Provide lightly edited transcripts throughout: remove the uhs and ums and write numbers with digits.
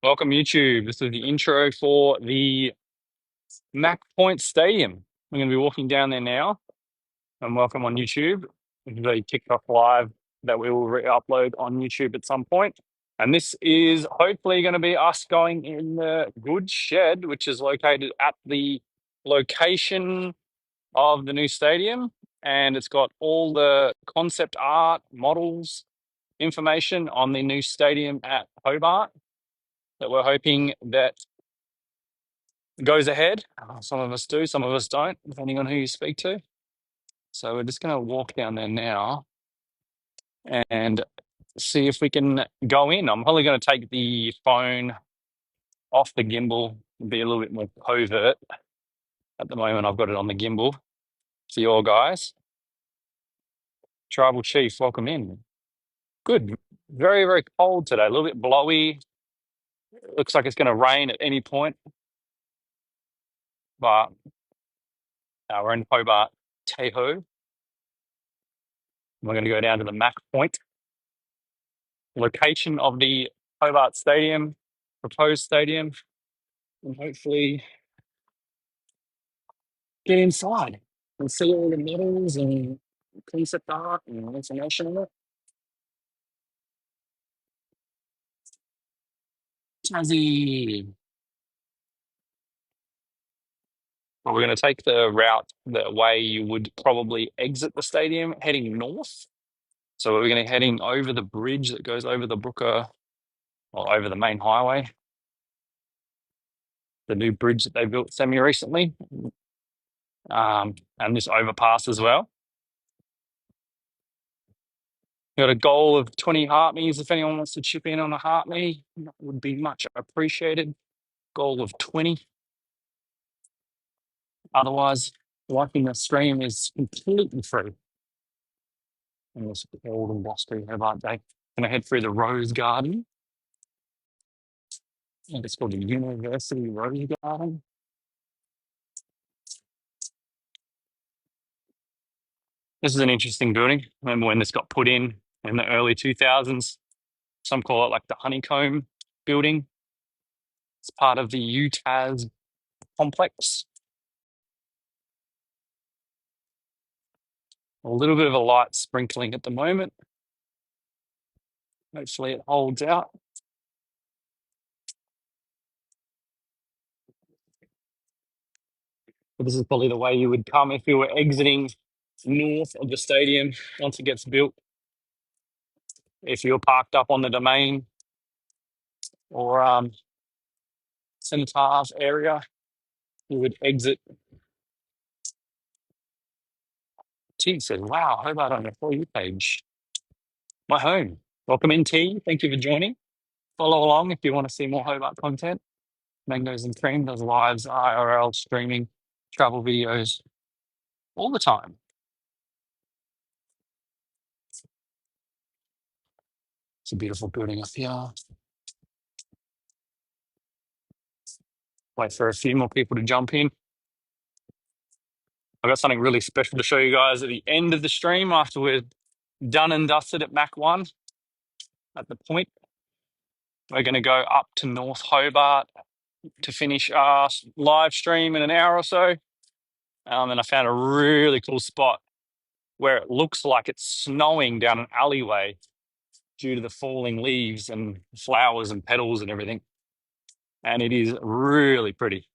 Welcome, YouTube. This is the intro for the Mac Point Stadium. We're going to be walking down there now. And welcome on YouTube. This is a TikTok live that we will re-upload on YouTube at some point. And this is hopefully going to be us going in the goods shed, which is located at the location of the new stadium. And it's got all the concept art, models, information on the new stadium at Hobart that we're hoping that goes ahead. Some of us do, some of us don't, depending on who you speak to. So we're just going to walk down there now and see if we can go in. I'm probably going to take the phone off the gimbal and be a little bit more covert. At the moment, I've got it on the gimbal for you all guys. Tribal Chief, welcome in. Good. Very, very cold today. A little bit blowy. Looks like it's going to rain at any point. But we're in Hobart, Teho. We're going to go down to the Mac Point location of the Hobart Stadium, proposed stadium, and hopefully get inside and see all the models and concept art and information on it. Jazzy. Well, we're going to take the route the way you would probably exit the stadium, heading north. So we're going to heading over the bridge that goes over the Brooker, or over the main highway, the new bridge that they built semi-recently, and this overpass as well. Got a goal of 20 heartme's. If anyone wants to chip in on a heartme, that would be much appreciated. Goal of 20. Otherwise, liking the stream is completely free. And this cold and blustery Hobart day. Gonna head through the Rose Garden. I think it's called the University Rose Garden. This is an interesting building. Remember when this got put in the early 2000s? Some call it like the honeycomb building. It's part of the UTAS complex. A little bit of a light sprinkling at the moment. Hopefully it holds out. But this is probably the way you would come if you were exiting north of the stadium once it gets built. If you're parked up on the domain or Cenotaph area, you would exit. T says, wow, Hobart on your For You page. My home. Welcome in, T. Thank you for joining. Follow along if you want to see more Hobart content. Mangoes and Cream does lives, IRL, streaming, travel videos all the time. It's a beautiful building up here. Wait for a few more people to jump in. I've got something really special to show you guys at the end of the stream after we're done and dusted at Mac 1 at the point. We're going to go up to North Hobart to finish our live stream in an hour or so. And I found a really cool spot where it looks like it's snowing down an alleyway due to the falling leaves and flowers and petals and everything. And it is really pretty.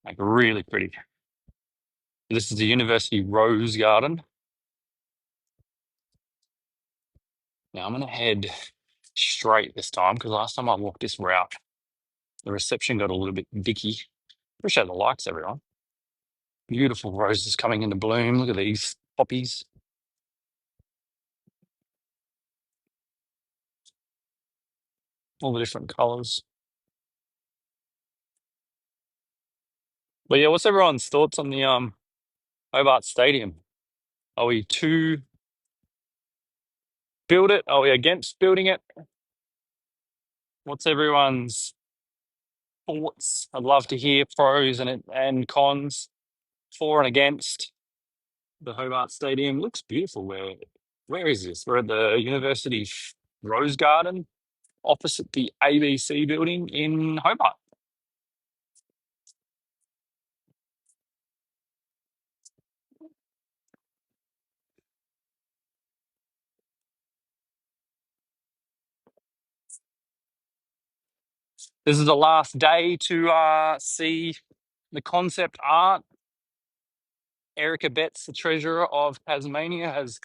Like really pretty. This is the University Rose Garden. Now I'm going to head straight this time because last time I walked this route, the reception got a little bit dicky. Appreciate the likes, everyone. Beautiful roses coming into bloom. Look at these poppies. All the different colours. But yeah, what's everyone's thoughts on the Hobart Stadium? Are we to build it? Are we against building it? What's everyone's thoughts? I'd love to hear pros and cons, for and against the Hobart Stadium. Looks beautiful. Where is this? We're at the University Rose Garden. opposite the ABC building in Hobart. This is the last day to see the concept art. Erica Betts, the treasurer of Tasmania, has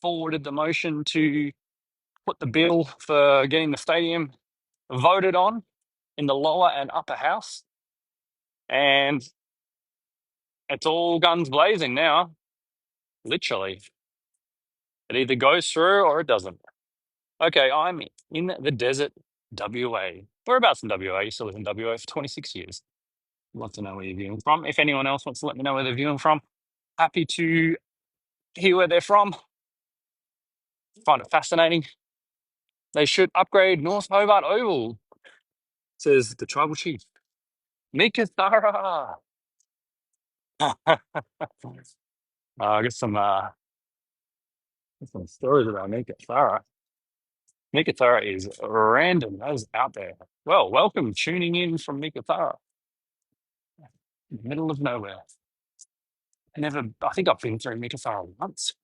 forwarded the motion to put the bill for getting the stadium voted on in the lower and upper house. And it's all guns blazing now, literally. It either goes through or it doesn't. Okay, I'm in the desert, WA. Whereabouts in WA? I used to live in WA for 26 years. I'd love to know where you're viewing from. If anyone else wants to let me know where they're viewing from, happy to hear where they're from. Find it fascinating. They should upgrade North Hobart Oval, says the tribal chief. Mika Thara. I got some stories about Mika Thara. Mika Thara is random. That is out there. Well, welcome tuning in from Mika Thara, middle of nowhere. I think I've been through Mika Thara once,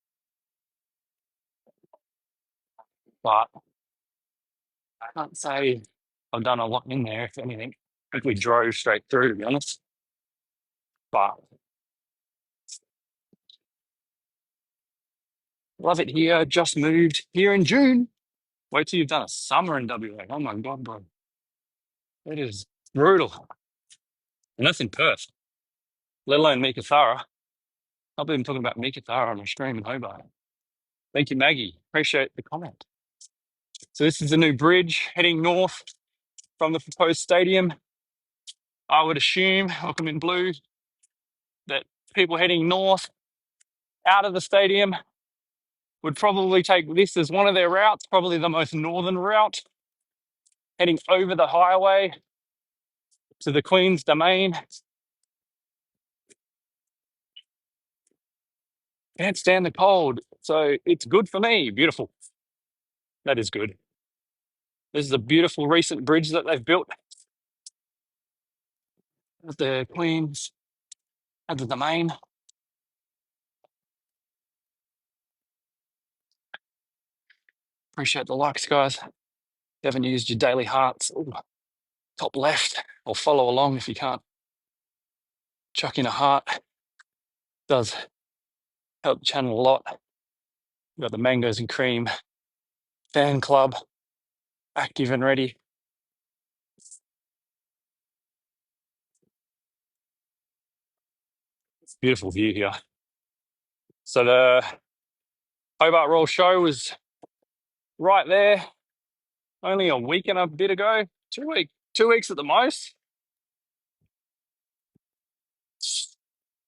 but I can't say I've done a lot in there, if anything. I think we drove straight through, to be honest. But love it here. Just moved here in June. Wait till you've done a summer in WA. Oh my God, bro. It is brutal. And that's in Perth, let alone Meekatharra. I've been talking about Meekatharra on a stream in Hobart. Thank you, Maggie. Appreciate the comment. So this is the new bridge heading north from the proposed stadium. I would assume, welcome in blue, that people heading north out of the stadium would probably take this as one of their routes, probably the most northern route, heading over the highway to the Queen's Domain. Can't stand the cold, so it's good for me. Beautiful. That is good. This is a beautiful recent bridge that they've built at the Queen's, at the Domain. Appreciate the likes, guys. If you haven't used your daily hearts, ooh, top left, or follow along if you can't. Chuck in a heart. Does help the channel a lot. We've got the Mangoes and Cream fan club active and ready. Beautiful view here. So the Hobart Royal Show was right there only a week and a bit ago. 2 weeks at the most.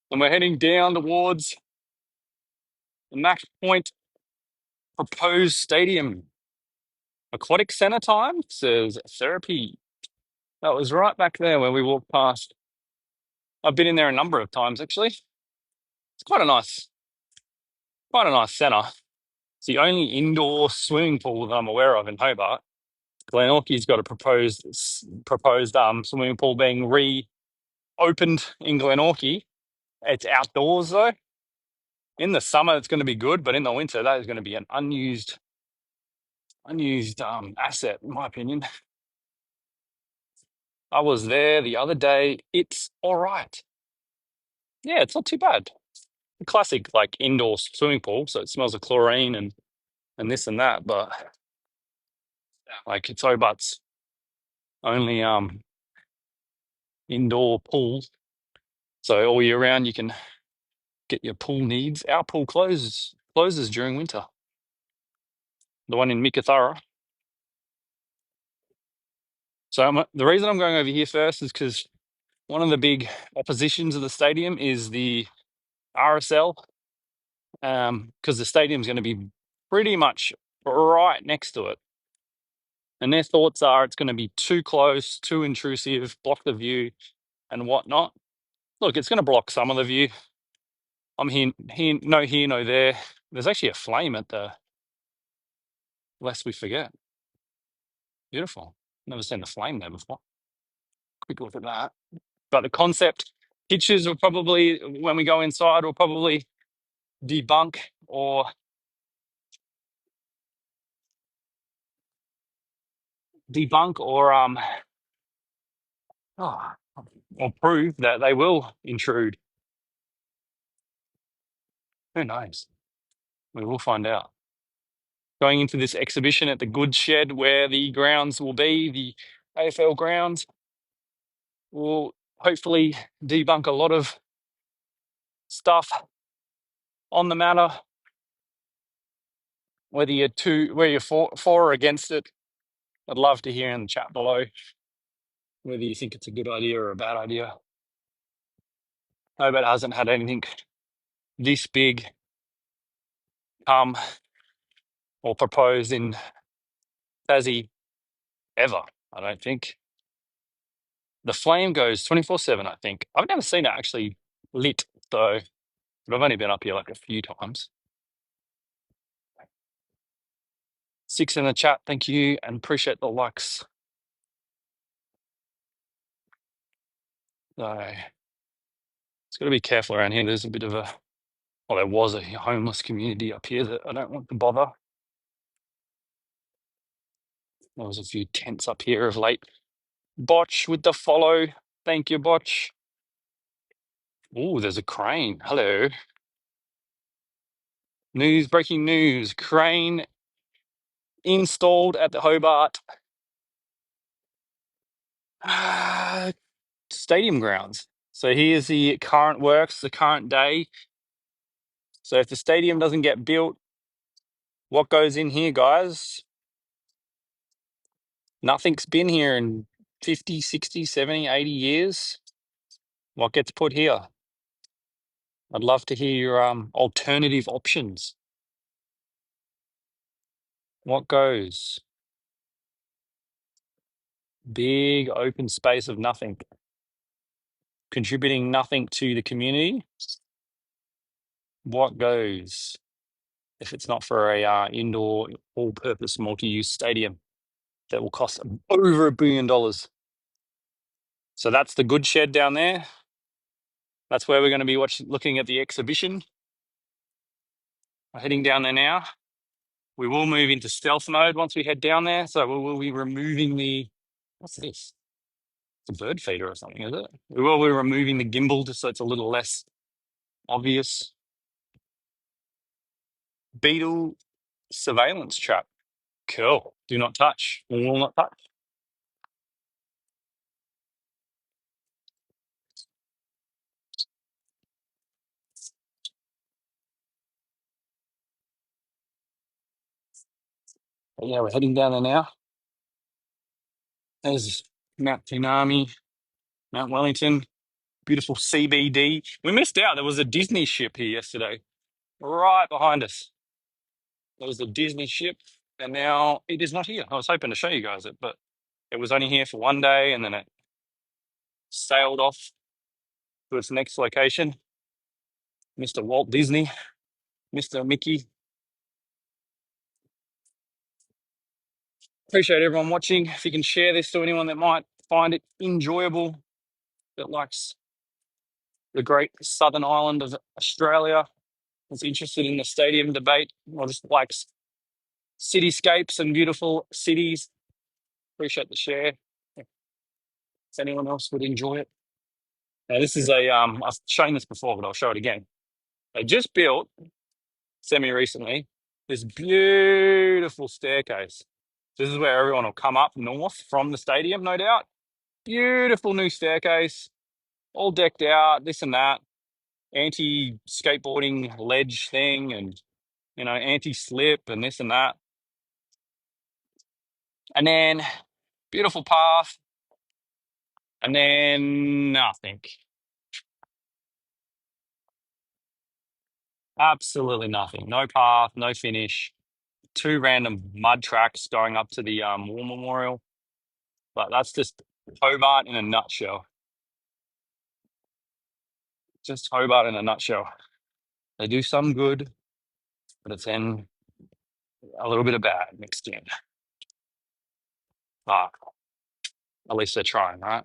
And we're heading down towards the Macquarie Point proposed stadium. Aquatic Centre time, says therapy. That was right back there where we walked past. I've been in there a number of times, actually. It's quite a nice centre. It's the only indoor swimming pool that I'm aware of in Hobart. Glenorchy's got a proposed swimming pool being reopened in Glenorchy. It's outdoors though. In the summer, it's going to be good, but in the winter, that is going to be an unused asset, in my opinion. I was there the other day. It's all right. Yeah, it's not too bad. A classic like indoor swimming pool, so it smells of chlorine and this and that, but like it's Hobart's only indoor pool. So all year round you can get your pool needs. Our pool closes during winter. The one in Meekatharra. So the reason I'm going over here first is because one of the big oppositions of the stadium is the RSL, because the stadium's going to be pretty much right next to it. And their thoughts are it's going to be too close, too intrusive, block the view and whatnot. Look, it's going to block some of the view. I'm here, no there. There's actually a flame at the, lest we forget. Beautiful. Never seen the flame there before. Quick look at that. But the concept pictures will probably, when we go inside, will probably debunk or oh, or prove that they will intrude. Who knows? We will find out. Going into this exhibition at the goods shed where the grounds will be, the AFL grounds, will hopefully debunk a lot of stuff on the matter. Whether you're for or against it, I'd love to hear in the chat below whether you think it's a good idea or a bad idea. Hobart hasn't had anything this big come or proposed in Tassie ever, I don't think. The flame goes 24/7, I think. I've never seen it actually lit, though, but I've only been up here like a few times. 6 in the chat, thank you, and appreciate the likes. So, it's got to be careful around here. There's a bit of there was a homeless community up here that I don't want to bother. There was a few tents up here of late. Botch with the follow. Thank you, Botch. Oh, there's a crane. Hello. Breaking news. Crane installed at the Hobart stadium grounds. So here's the current works, the current day. So if the stadium doesn't get built, what goes in here, guys? Nothing's been here in 50, 60, 70, 80 years. What gets put here? I'd love to hear your alternative options. What goes? Big open space of nothing. Contributing nothing to the community. What goes if it's not for a indoor all-purpose multi-use stadium that will cost over $1 billion? So that's the good shed down there. That's where we're going to be looking at the exhibition. We're heading down there now. We will move into stealth mode once we head down there. So we will be removing what's this? It's a bird feeder or something, is it? We will be removing the gimbal just so it's a little less obvious. Beetle surveillance trap. Cool. Do not touch. We will not touch. But yeah, we're heading down there now. There's Mount Tinami, Mount Wellington, beautiful CBD. We missed out. There was a Disney ship here yesterday, right behind us. There was a Disney ship, and now it is not here. I was hoping to show you guys it, but it was only here for one day, and then it sailed off to its next location. Mr. Walt Disney, Mr. Mickey. Appreciate everyone watching. If you can share this to anyone that might find it enjoyable, that likes the great southern island of Australia, is interested in the stadium debate, or just likes cityscapes and beautiful cities, appreciate the share. If anyone else would enjoy it. Now, this is I've shown this before, but I'll show it again. They just built, semi-recently, this beautiful staircase. This is where everyone will come up north from the stadium, no doubt. Beautiful new staircase, all decked out, this and that. Anti-skateboarding ledge thing and, anti-slip and this and that. And then beautiful path. And then nothing. Absolutely nothing. No path, no finish. 2 random mud tracks going up to the War Memorial. But that's just Hobart in a nutshell. Just Hobart in a nutshell. They do some good, but it's in a little bit of bad mixed in. But at least they're trying, right?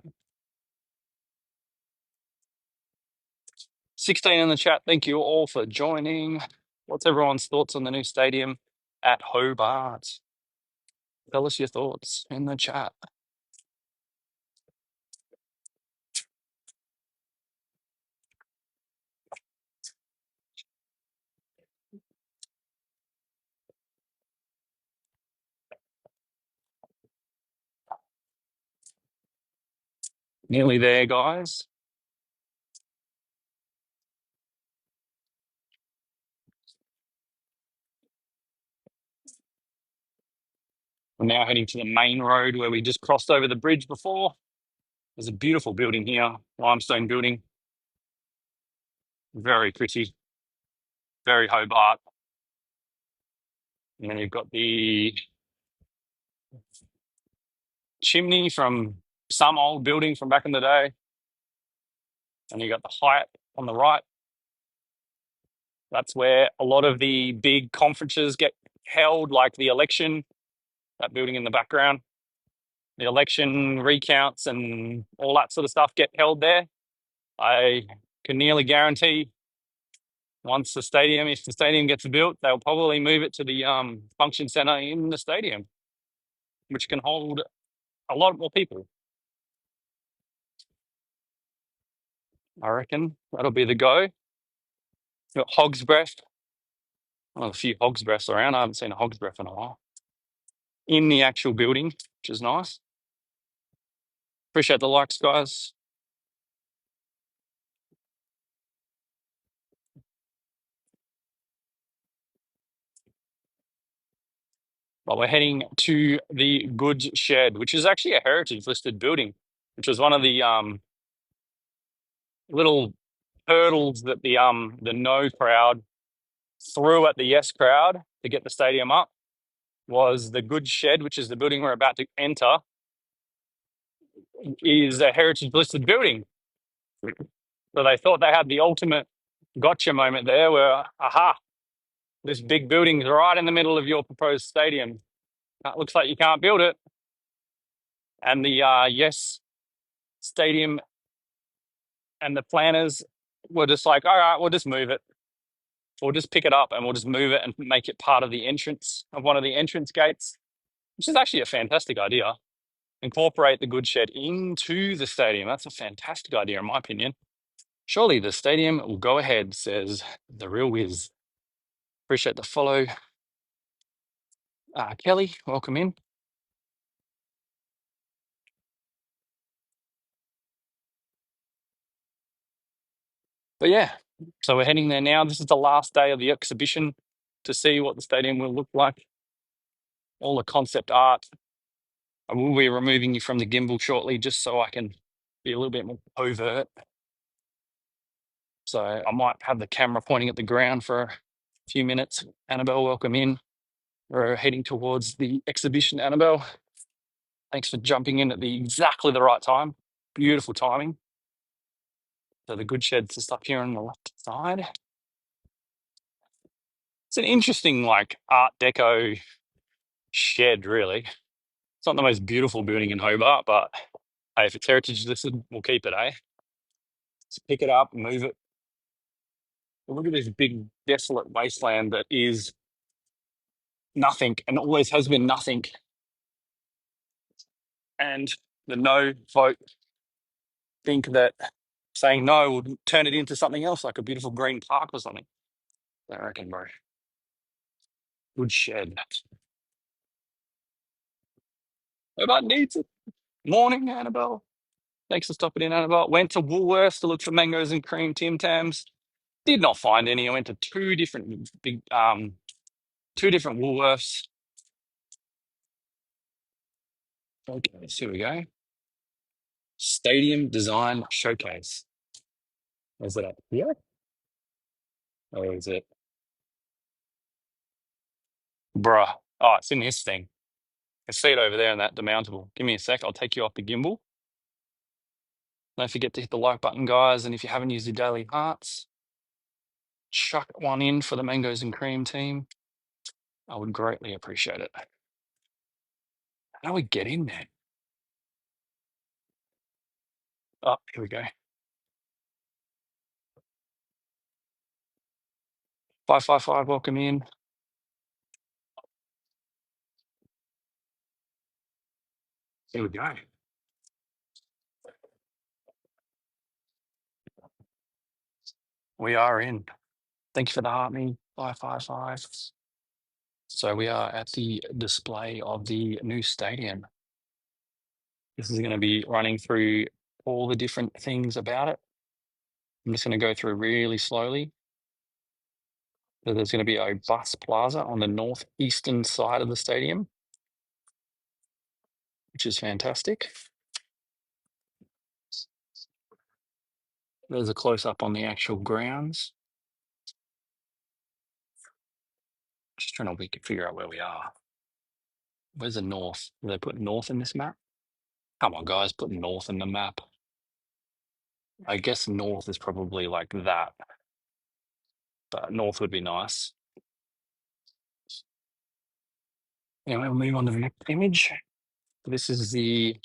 16 in the chat. Thank you all for joining. What's everyone's thoughts on the new stadium at Hobart? Tell us your thoughts in the chat. Nearly there, guys. We're now heading to the main road where we just crossed over the bridge before. There's a beautiful building here, limestone building. Very pretty, very Hobart. And then you've got the chimney from some old building from back in the day. And you got the height on the right. That's where a lot of the big conferences get held, like the election, that building in the background. The election recounts and all that sort of stuff get held there. I can nearly guarantee once if the stadium gets built, they'll probably move it to the function center in the stadium, which can hold a lot more people. I reckon that'll be the go. Got Hog's Breath. Well, a few Hog's Breaths around. I haven't seen a Hog's Breath in a while. In the actual building, which is nice. Appreciate the likes, guys. Well, we're heading to the goods shed, which is actually a heritage listed building, which was one of the little hurdles that the no crowd threw at the yes crowd to get the stadium up. Was the goods shed, which is the building we're about to enter, is a heritage listed building. So they thought they had the ultimate gotcha moment there where, aha, this big building's right in the middle of your proposed stadium. It looks like you can't build it. And the yes stadium and the planners were just like, all right, we'll just move it. We'll just pick it up and we'll just move it and make it part of the entrance of one of the entrance gates, which is actually a fantastic idea. Incorporate the goods shed into the stadium. That's a fantastic idea, in my opinion. Surely the stadium will go ahead, says the real whiz. Appreciate the follow. Kelly, welcome in. But yeah, so we're heading there now. This is the last day of the exhibition to see what the stadium will look like. All the concept art. I will be removing you from the gimbal shortly just so I can be a little bit more overt. So I might have the camera pointing at the ground for a few minutes. Annabelle, welcome in. We're heading towards the exhibition, Annabelle. Thanks for jumping in at exactly the right time. Beautiful timing. So the goods shed's just up here on the left side. It's an interesting, like, Art Deco shed, really. It's not the most beautiful building in Hobart, but hey, if it's heritage listed, we'll keep it, eh? Let's pick it up, move it. Look at this big desolate wasteland that is nothing and always has been nothing. And the no vote think that saying no will turn it into something else, like a beautiful green park or something. I reckon, bro. Good shed. Hobart needs it. Morning, Annabelle. Thanks for stopping in, Annabelle. Went to Woolworths to look for mangoes and cream Tim Tams. Did not find any. I went to two different Woolworths. Okay, so here we go. Stadium Design Showcase. Is it up here? Or is it? Bruh. Oh, it's in this thing. I see it over there in that demountable. Give me a sec. I'll take you off the gimbal. Don't forget to hit the like button, guys. And if you haven't used your daily hearts, chuck one in for the mangoes and cream team. I would greatly appreciate it. How do we get in there? Oh, here we go. 555, welcome in. Here we go. We are in. Thank you for the heart, me. 555. So we are at the display of the new stadium. This is going to be running through all the different things about it. I'm just going to go through really slowly. So there's going to be a bus plaza on the northeastern side of the stadium, which is fantastic. There's a close-up on the actual grounds. Just trying to figure out where we are. Where's the north? Did they put north in this map? Come on, guys, put north in the map. I guess north is probably like that, but north would be nice. Anyway, we'll move on to the next image. This is the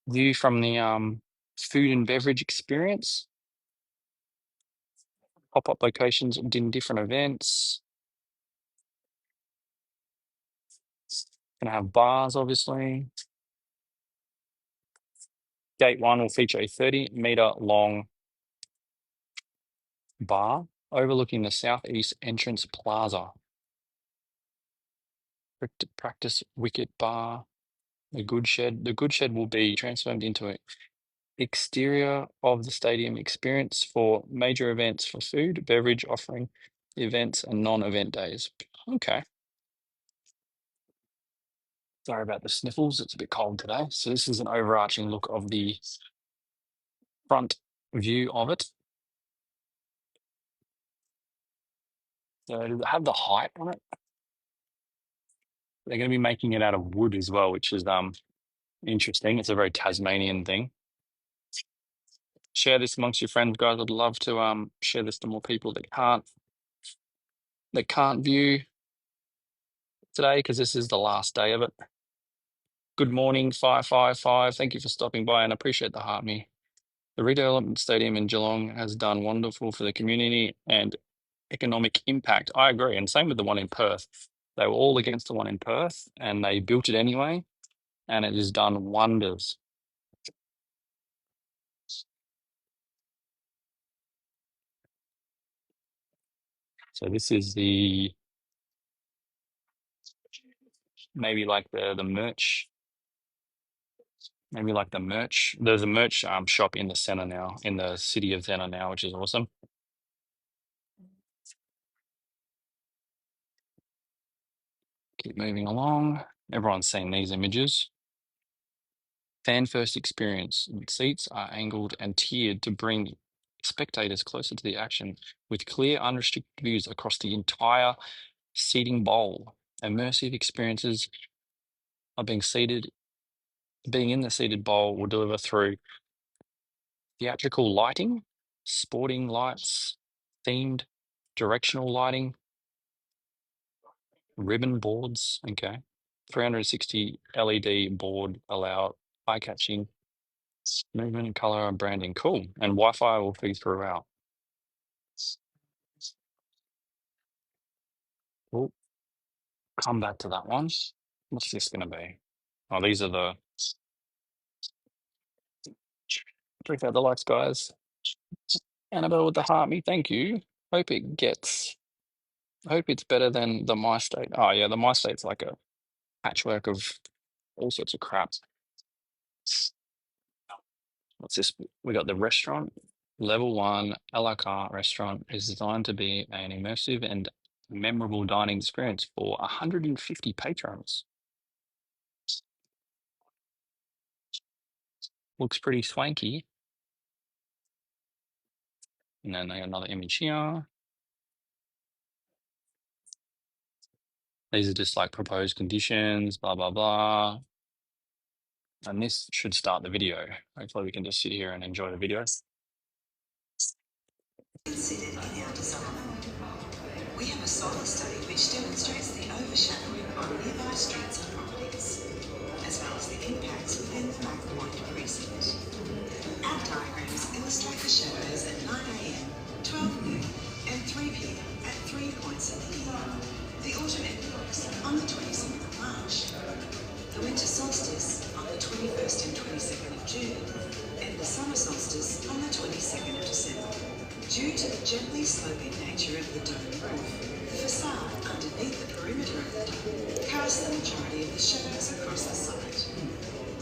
view from the food and beverage experience. Pop-up locations in different events. Gonna have bars, obviously. Gate 1 will feature a 30-meter long bar overlooking the southeast entrance plaza. Practice wicket bar. The goods shed. The goods shed will be transformed into an exterior of the stadium experience for major events for food, beverage offering, events, and non-event days. Okay. Sorry about the sniffles. It's a bit cold today. So this is an overarching look of the front view of it. So does it have the height on it? They're going to be making it out of wood as well, which is interesting. It's a very Tasmanian thing. Share this amongst your friends, guys. I'd love to share this to more people that can't view today because this is the last day of it. Good morning, 555. Thank you for stopping by and appreciate the heart me. The redevelopment stadium in Geelong has done wonderful for the community and economic impact. I agree, and same with the one in Perth. They were all against the one in Perth, and they built it anyway, and it has done wonders. So this is maybe like the merch. Maybe like the merch. There's a merch shop in the center now, in the city of center now, which is awesome. Keep moving along. Everyone's seen these images. Fan first experience. Seats are angled and tiered to bring spectators closer to the action with clear, unrestricted views across the entire seating bowl. Immersive experiences of being in the seated bowl will deliver through theatrical lighting, sporting lights, themed directional lighting, ribbon boards, okay. 360 LED board allow eye-catching movement, color, and branding. Cool. And Wi-Fi will feed throughout. We'll come back to that one. What's this going to be? Oh, these are the... Check out the likes, guys. Annabelle with the heart me, thank you. Hope it's better than the My State. Oh yeah, the My State's like a patchwork of all sorts of crap. What's this? We got the restaurant. Level 1 a la carte restaurant is designed to be an immersive and memorable dining experience for 150 patrons. Looks pretty swanky. And then they got another image here. These are just like proposed conditions, blah, blah, blah. And this should start the video. Hopefully we can just sit here and enjoy the video. Considered in our design. We have a solar study which demonstrates the overshadowing on nearby streets and properties, as well as the impacts of within the Macquarie Point precinct. Our diagrams illustrate the shadows at 9 a.m, 12 noon, and 3 p.m. at 3 points of the year. The autumn equinox on the 22nd of March, the winter solstice on the 21st and 22nd of June, and the summer solstice on the 22nd of December. Due to the gently sloping nature of the dome roof, the facade underneath the perimeter of the dome casts the majority of the shadows across the site.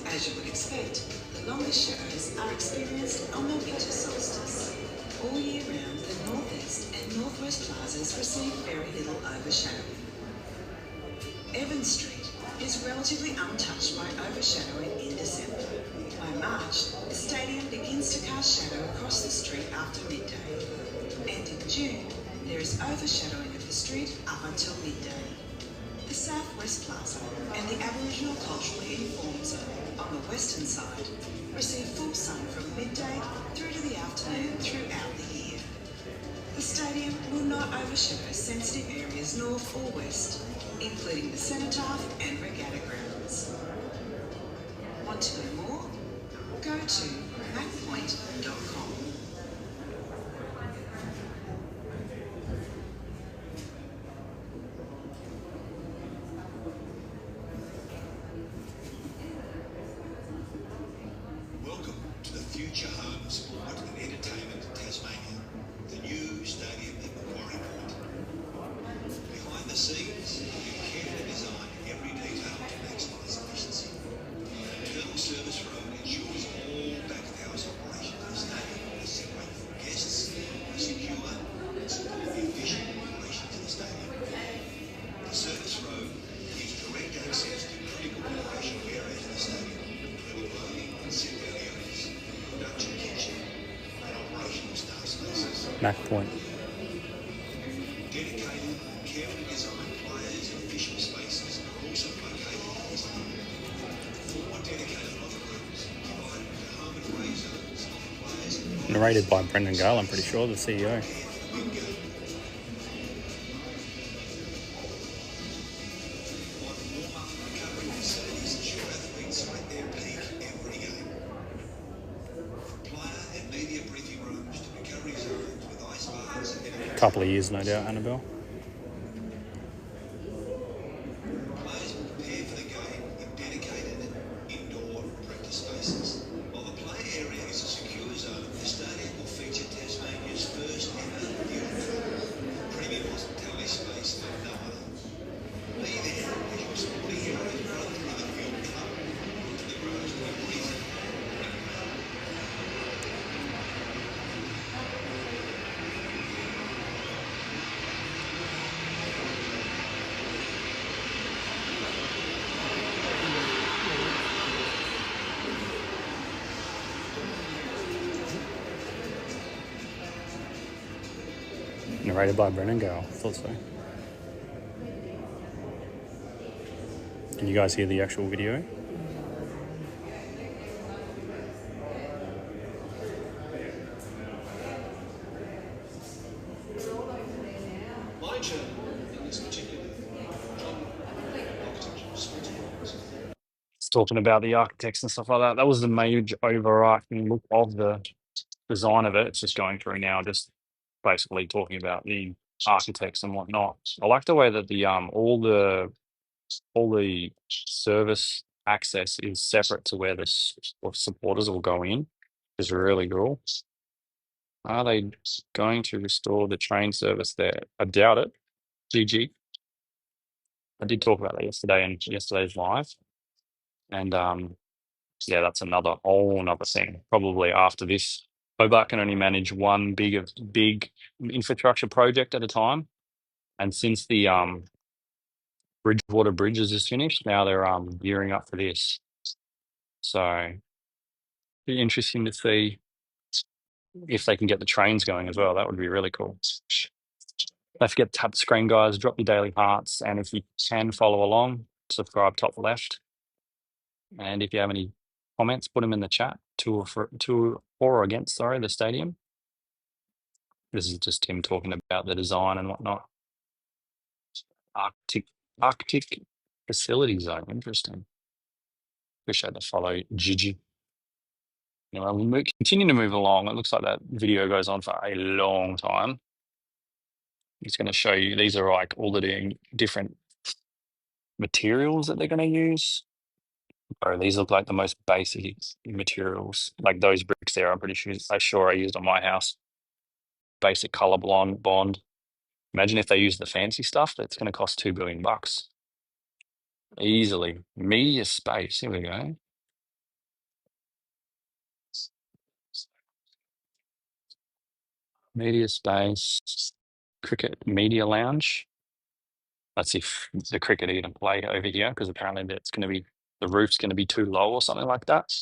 As you would expect, the longest shadows are experienced on the winter solstice. All year round, the northeast and northwest plazas receive very little overshadowing. Evans Street is relatively untouched by overshadowing in December. By March, the stadium begins to cast shadow across the street after midday. And in June, there is overshadowing of the street up until midday. The Southwest Plaza and the Aboriginal culturally informed zone on the western side receive full sun from midday through to the afternoon throughout the year. The stadium will not overshadow sensitive areas north or west, including the Cenotaph and Regatta grounds. Want to know more? Go to macpoint.com. Welcome to the future home of sport and entertainment in Tasmania, the new stadium at Macquarie Point. Behind the scenes, we've carefully designed every detail to maximise efficiency. Internal service road ensures all back-of-house operations of the stadium are separated from guests, are secure, and support the efficient operations of the stadium. The service road gives direct access to critical operational areas of the stadium, including loading and sit-down areas, production kitchen, and operational staff spaces. Mac Point. Dedicated, carefully designed players and official spaces are also located in this area. 4 dedicated locker rooms divided into home and away zones for the players and Narrated by Brendan Gale, I'm pretty sure, the CEO. the window. On warm-up and recovery facilities ensure athletes are at their peak every game. From player and media briefing rooms to recovery zones with ice baths and Couple of years, no doubt, Annabelle. players will prepare for the game in dedicated indoor practice spaces. While the play area is a secure zone, the stadium will feature Tasmania's first ever beautiful premium hospitality space like no other. Be there as your sporting heroes run through the field club to the grows to a breezy. Narrated by Brendan Gale. Thought so. Can you guys hear the actual video? My journey in this particular architectural space. It's talking about the architects and stuff like that. That was the major overarching look of the design of it. It's just going through now, just basically talking about the architects and whatnot. I like the way that the all the service access is separate to where the supporters will go in. It's really cool. Are they going to restore the train service there? I doubt it. GG. I did talk about that yesterday in yesterday's live, and yeah, that's another whole another thing. Probably after this, Hobart can only manage one big infrastructure project at a time, and since the Bridgewater Bridges is finished, now they're gearing up for this. So be interesting to see if they can get the trains going as well. That would be really cool. Don't forget to tap the screen, guys. Drop your daily hearts, and if you can follow along, subscribe top left. And if you have any comments, put them in the chat. To or against, sorry, the stadium. This is just Tim talking about the design and whatnot. Arctic facility zone. Interesting. Appreciate the follow, Gigi. Anyway, we'll continue to move along. It looks like that video goes on for a long time. It's going to show you, these are like all the different materials that they're going to use. Or these look like the most basic materials, like those bricks there. I'm pretty sure I used on my house. Basic color bond. Imagine if they use the fancy stuff. That's going to cost $2 billion easily. Media space. Here we go. Media space. Cricket media lounge. Let's see if the cricket even play over here, because apparently that's going to be, the roof's going to be too low or something like that.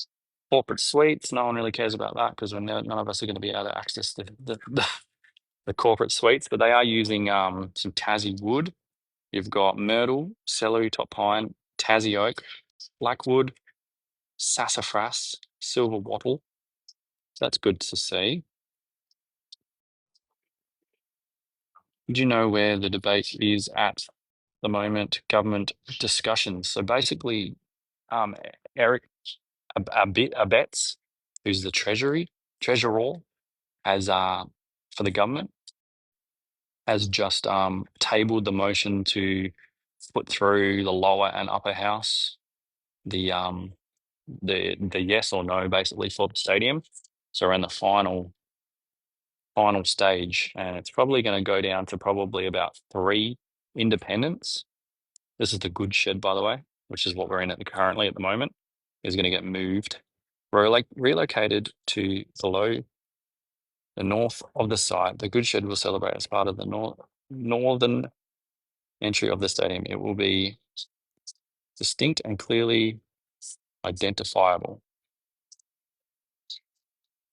Corporate suites, no one really cares about that because none of us are going to be able to access the corporate suites, but they are using some Tassie wood. You've got myrtle, celery top pine, Tassie oak, blackwood, sassafras, silver wattle. So that's good to see. Did you know where the debate is at the moment? Government discussions. So basically, Eric Abetz, who's the treasurer, has for the government, has just tabled the motion to put through the lower and upper house the yes or no basically for the stadium. So we're in the final stage, and it's probably going to go down to probably about 3 independents. This is the goods shed, by the way, which is what we're in currently at the moment, is going to get moved, relocated to the north of the site. The goods shed will celebrate as part of the northern entry of the stadium. It will be distinct and clearly identifiable.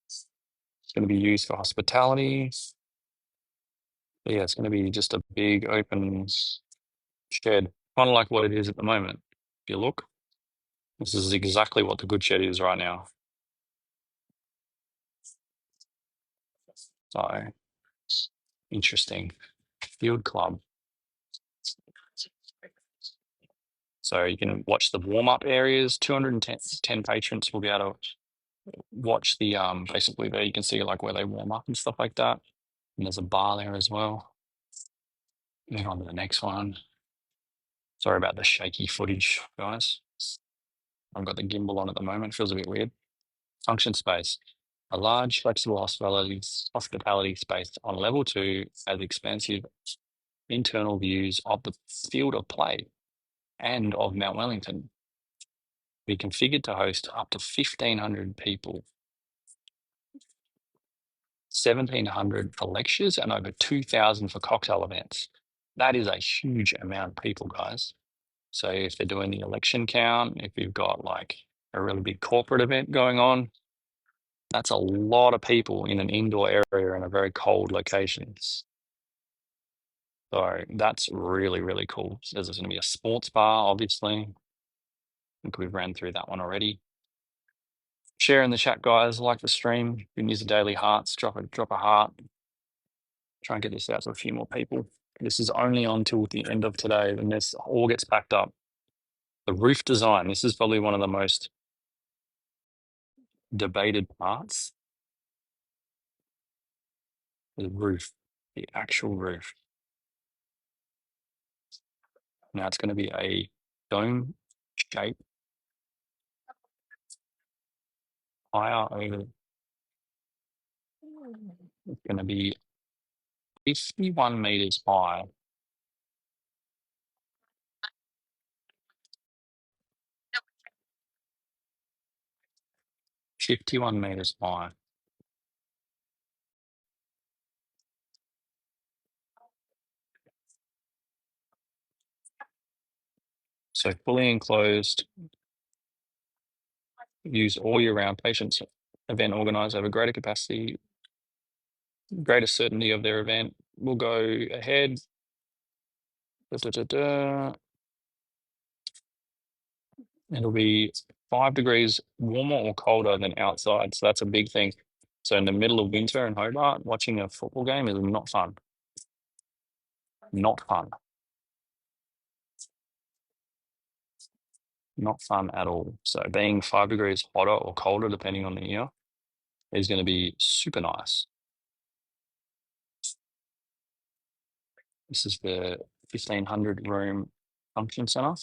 It's going to be used for hospitality. But yeah, it's going to be just a big open shed, kind of like what it is at the moment. If you look, this is exactly what the good shed is right now. So interesting. Field club. So you can watch the warm-up areas. 210 patrons will be able to watch the basically there you can see like where they warm up and stuff like that. And there's a bar there as well. Move on to the next one. Sorry about the shaky footage, guys. I've got the gimbal on at the moment. Feels a bit weird. Function space. A large, flexible hospitality space on level 2 has expansive internal views of the field of play and of Mount Wellington. Be configured to host up to 1,500 people, 1,700 for lectures, and over 2,000 for cocktail events. That is a huge amount of people, guys. So if they're doing the election count, if you've got like a really big corporate event going on, that's a lot of people in an indoor area in a very cold location. So that's really, really cool. So there's going to be a sports bar, obviously. I think we've ran through that one already. Share in the chat, guys. Like the stream. You can use the daily hearts. Drop a heart. Try and get this out to a few more people. This is only on till the end of today, then this all gets packed up. The roof design. This is probably one of the most debated parts. The roof, the actual roof. Now it's going to be a dome shape higher over. It's going to be 51 meters high. 51 meters high. So fully enclosed, use all year round. Patients, event organisers have a greater capacity, greater certainty of their event. We'll go ahead. It'll be 5 degrees warmer or colder than outside. So that's a big thing. So in the middle of winter in Hobart, watching a football game is not fun. Not fun. Not fun at all. So being 5 degrees hotter or colder, depending on the year, is going to be super nice. This is the 1,500 room function center.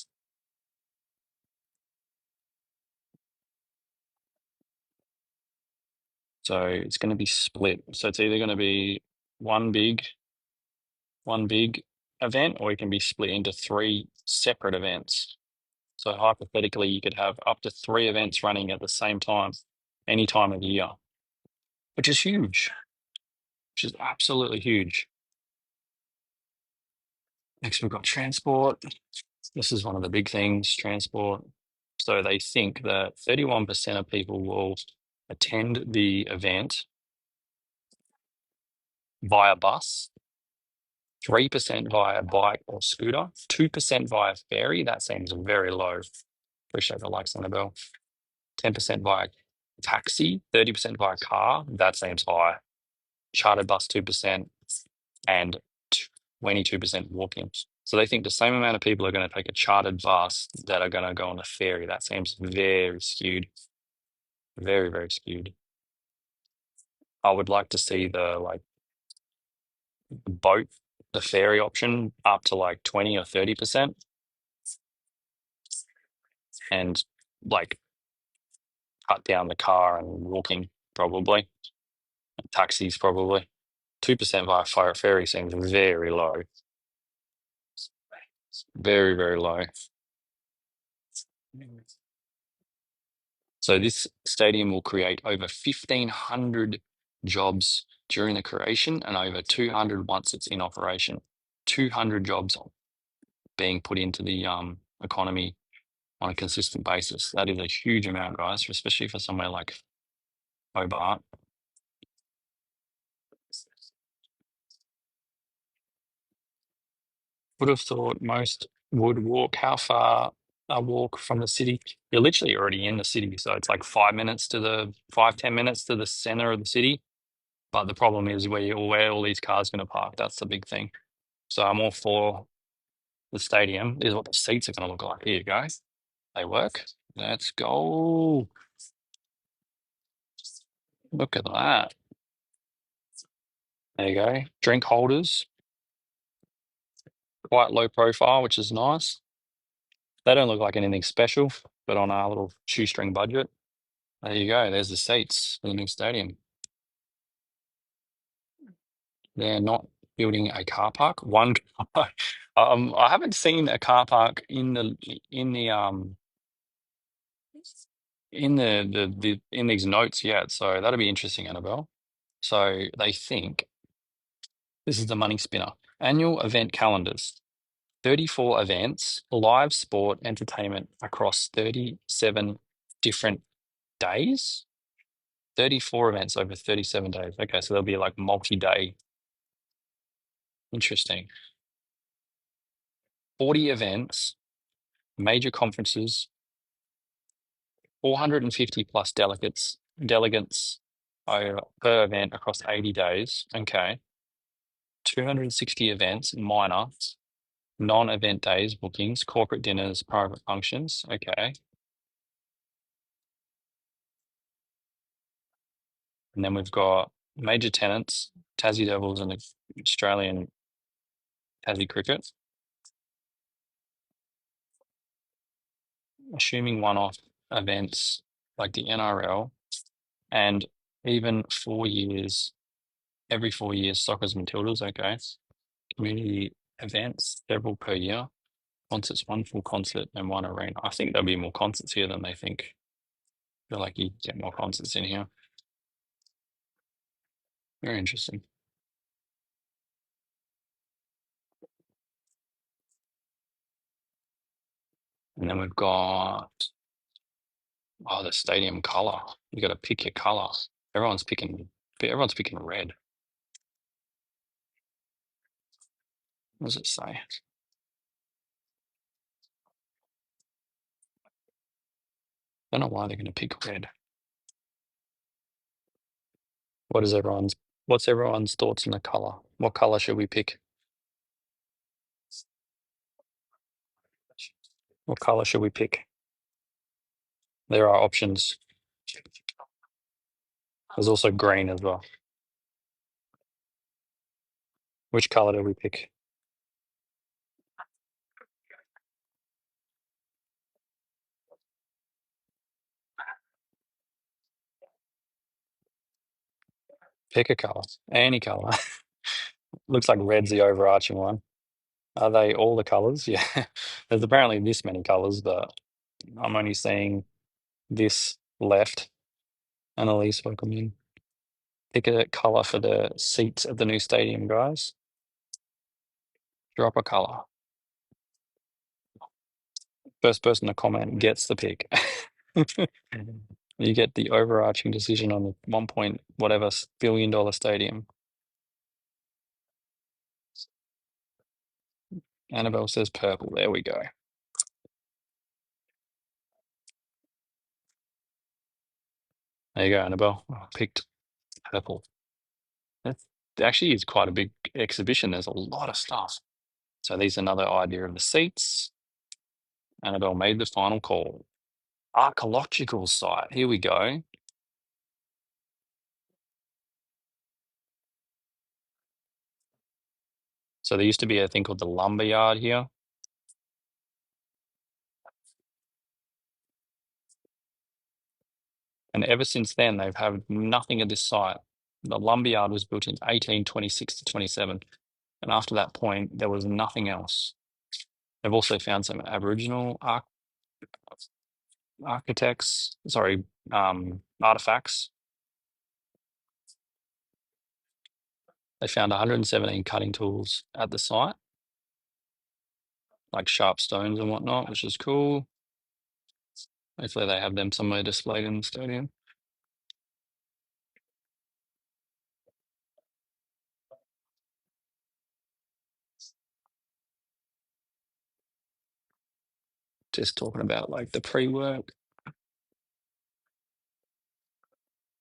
So it's going to be split. So it's either going to be one big event, or it can be split into 3 separate events. So hypothetically, you could have up to 3 events running at the same time, any time of the year, which is huge, which is absolutely huge. Next, we've got transport. This is one of the big things, transport. So they think that 31% of people will attend the event via bus, 3% via bike or scooter, 2% via ferry. That seems very low. Appreciate the likes, Annabelle. 10% via taxi, 30% via car. That seems high. Chartered bus, 2%, and 22% walking. So they think the same amount of people are going to take a chartered bus that are going to go on a ferry. That seems very skewed. Very, very skewed. I would like to see the boat, the ferry option up to like 20 or 30%, and like cut down the car and walking probably, and taxis probably. 2% via ferry seems very low. Very, very low. So this stadium will create over 1,500 jobs during the creation and over 200 once it's in operation. 200 jobs being put into the economy on a consistent basis. That is a huge amount, guys, especially for somewhere like Hobart. Would have thought most would walk. How far a walk from the city? You're literally already in the city, so it's like 5 minutes to the 5-10 minutes to the center of the city. But the problem is where all these cars going to park. That's the big thing. So I'm all for the stadium. This is what the seats are going to look like. Here you go. They work. Let's go. Look at that. There you go. Drink holders. Quite low profile, which is nice. They don't look like anything special, but on our little shoestring budget. There you go. There's the seats for the new stadium. They're not building a car park. One, I haven't seen a car park in these notes yet, so that'll be interesting, Annabelle. So they think this is the money spinner. Annual event calendars, 34 events, live sport, entertainment across 37 different days. 34 events over 37 days. Okay, so there'll be like multi-day. Interesting. 40 events, major conferences, 450 plus delegates per event across 80 days. Okay. 260 events, minor, non-event days, bookings, corporate dinners, private functions. Okay. And then we've got major tenants, Tassie Devils and the Australian Tassie Cricket. Assuming one-off events like the NRL, and even 4 years, every 4 years, Soccer's Matildas. Okay. Community events, several per year. Concerts, one full concert and one arena. I think there'll be more concerts here than they think. I feel like you get more concerts in here. Very interesting. And then we've got the stadium color. You got to pick your color. Everyone's picking red. What does it say? Don't know why they're going to pick red. What's everyone's thoughts on the color? What color should we pick? What color should we pick? There are options. There's also green as well. Which color do we pick? Pick a color. Any color. Looks like red's the overarching one. Are they all the colors? Yeah. There's apparently this many colors, but I'm only seeing this left. Annalise, welcome in. Pick a color for the seats at the new stadium, guys. Drop a color. First person to comment gets the pick. You get the overarching decision on the 1 point whatever billion-dollar stadium. Annabelle says purple. There we go. There you go, Annabelle. I picked purple. That actually is quite a big exhibition. There's a lot of stuff. So these another idea of the seats. Annabelle made the final call. Archaeological site. Here we go. So there used to be a thing called the lumber yard here. And ever since then, they've had nothing at this site. The lumberyard was built in 1826 to 27. And after that point, there was nothing else. They've also found some Aboriginal artifacts. They found 117 cutting tools at the site, like sharp stones and whatnot, which is cool. Hopefully they have them somewhere displayed in the stadium. Just talking about like the pre-work,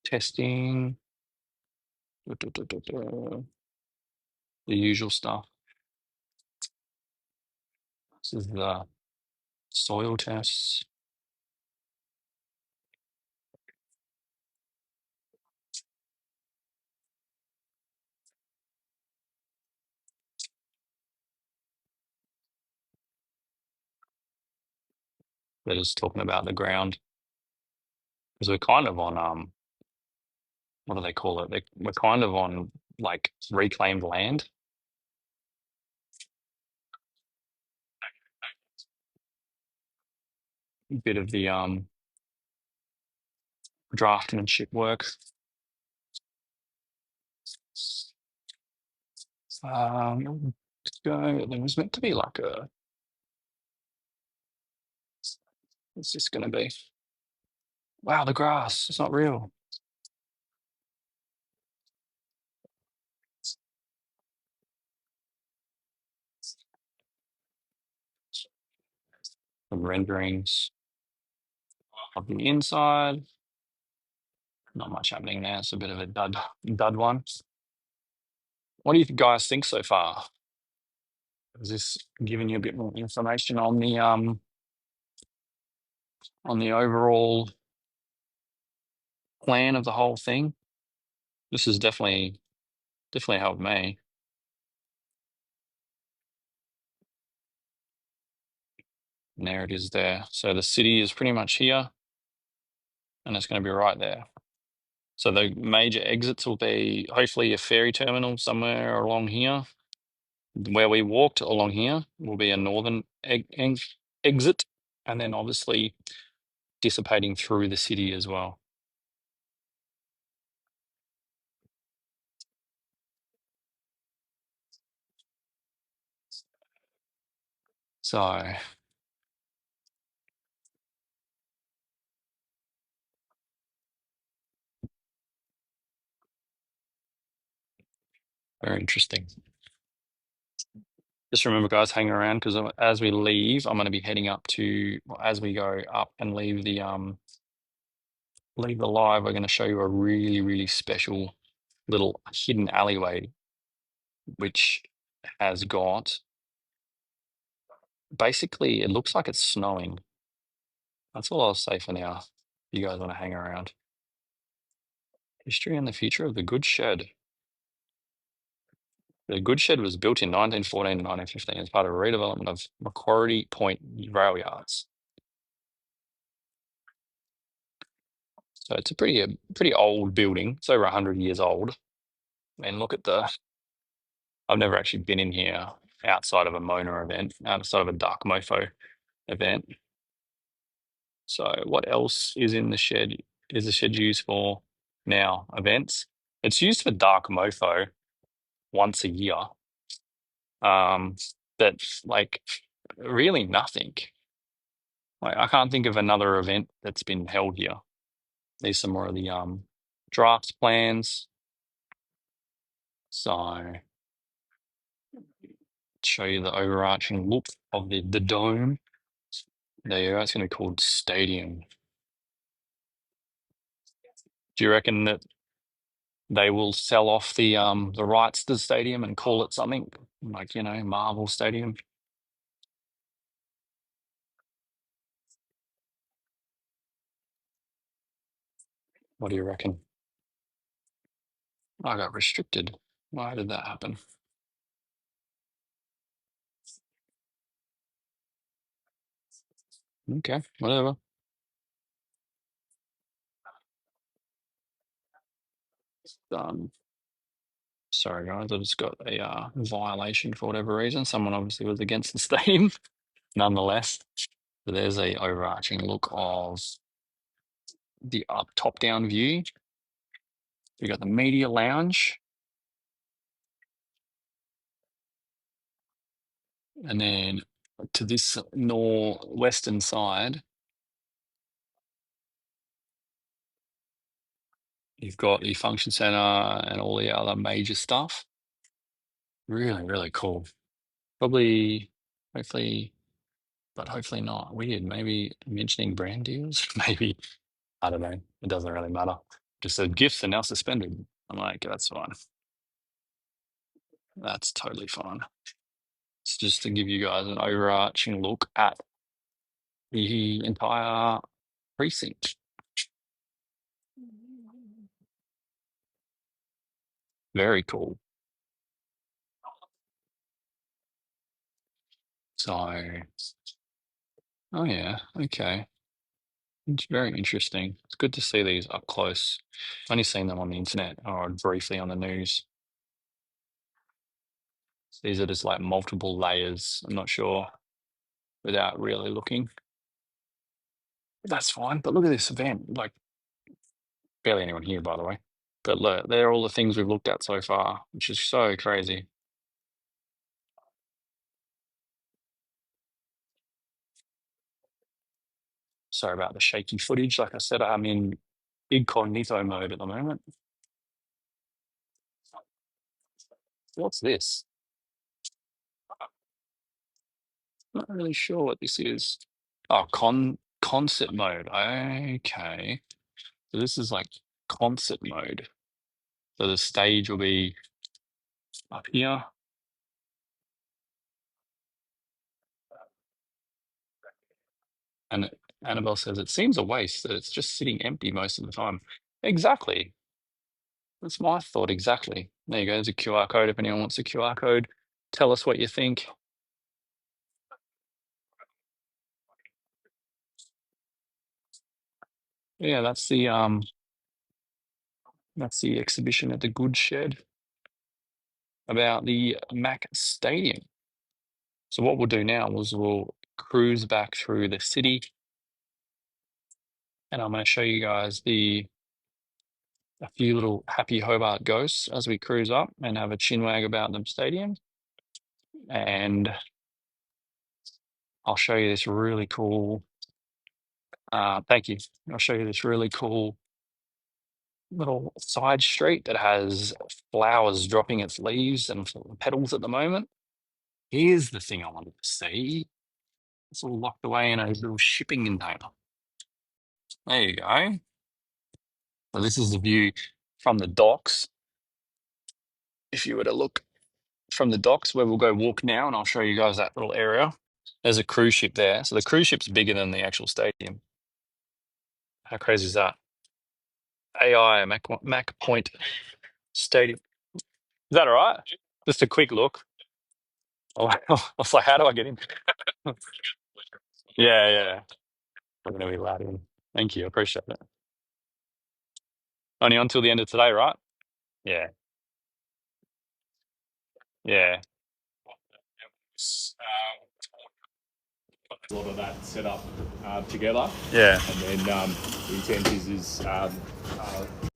testing, the usual stuff. This is the soil tests. They're just talking about the ground because we're kind of on what do they call it? We're kind of on like reclaimed land. A bit of the draftsmanship work. Let's go. There was meant to be like a. What's this going to be? Wow, the grass. It's not real. Some renderings of the inside. Not much happening there. It's a bit of a dud one. What do you guys think so far? Is this giving you a bit more information on the overall plan of the whole thing? This has definitely helped me. And there it is there. So the city is pretty much here, and it's going to be right there. So the major exits will be hopefully a ferry terminal somewhere along here. Where we walked along here will be a northern exit, and then obviously dissipating through the city as well. So very interesting. Just remember, guys, hang around because as we leave, I'm going to be heading up to, as we go up and leave the live, we're going to show you a really, really special little hidden alleyway, which has got, basically, it looks like it's snowing. That's all I'll say for now. If you guys want to hang around. History and the future of the goods shed. The goods shed was built in 1914 to 1915 as part of a redevelopment of Macquarie Point rail yards. So it's a pretty old building. It's over 100 years old. And look at the. I've never actually been in here outside of a Mona event, outside of a Dark Mofo event. So what else is in the shed? Is the shed used for now? Events. It's used for Dark Mofo once a year. That's like really nothing. Like I can't think of another event that's been held here. There's some more of the drafts plans. So show you the overarching look of the dome. There you go. It's going to be called Stadium. Do you reckon that they will sell off the rights to the stadium and call it something like, Marvel Stadium? What do you reckon? I got restricted. Why did that happen? Okay, whatever. Sorry guys, I just got a violation for whatever reason. Someone obviously was against the stadium. Nonetheless, so there's a overarching look of the top-down view. You got the media lounge, and then to this northwestern side, you've got the function center and all the other major stuff. Really, really cool. Probably, hopefully, but hopefully not. Weird. Maybe mentioning brand deals. Maybe, I don't know. It doesn't really matter. Just said gifts are now suspended. I'm like, that's fine. That's totally fine. It's just to give you guys an overarching look at the entire precinct. Very cool. So, oh yeah, okay. It's very interesting. It's good to see these up close. I've only seen them on the internet or briefly on the news. These are just like multiple layers. I'm not sure without really looking. That's fine. But look at this event. Like, barely anyone here, by the way. But look, they're all the things we've looked at so far, which is so crazy. Sorry about the shaky footage. Like I said, I'm in incognito mode at the moment. What's this? Not really sure what this is. Oh, concert mode. Okay. So this is like concert mode. So the stage will be up here. And Annabelle says it seems a waste that it's just sitting empty most of the time. Exactly. That's my thought exactly. There you go. There's a QR code. If anyone wants a QR code, tell us what you think. Yeah, that's the exhibition at the Good Shed about the Mac Stadium. So what we'll do now is we'll cruise back through the city, and I'm going to show you guys a few little happy Hobart ghosts as we cruise up and have a chinwag about the stadium. And I'll show you this really cool. Thank you. I'll show you this really cool little side street that has flowers dropping its leaves and petals at the moment. Here's the thing I wanted to see. It's all locked away in a little shipping container. There you go. So this is the view from the docks. If you were to look from the docks, where we'll go walk now, and I'll show you guys that little area. There's a cruise ship there. So the cruise ship's bigger than the actual stadium. How crazy is that? AI Mac Point Stadium. Is that all right? Just a quick look. Oh, I was like, how do I get in? Yeah, yeah. I'm going to be allowed in. Thank you. I appreciate it. Only until the end of today, right? Yeah, yeah, A lot of that set up together, yeah. and then the intent is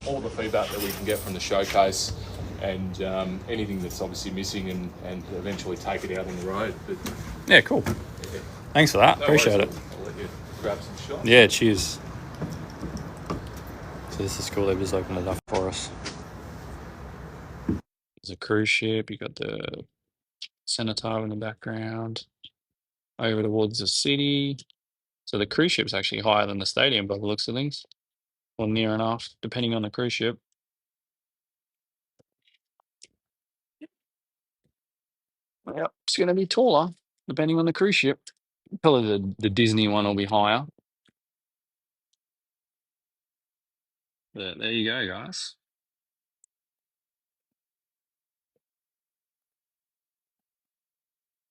all the feedback that we can get from the showcase, and anything that's obviously missing, and eventually take it out on the road. But Yeah, cool. yeah, Thanks for that. no Appreciate worries. it. I'll let you grab some shots. Yeah, cheers. So this is cool. They've just opened it up for us. There's a cruise ship. You got the cenotaph in the background. Over towards the city. So the cruise ship's actually higher than the stadium by the looks of things. Or near enough, depending on the cruise ship. Yep, it's going to be taller, depending on the cruise ship. Probably the Disney one will be higher. But there you go, guys.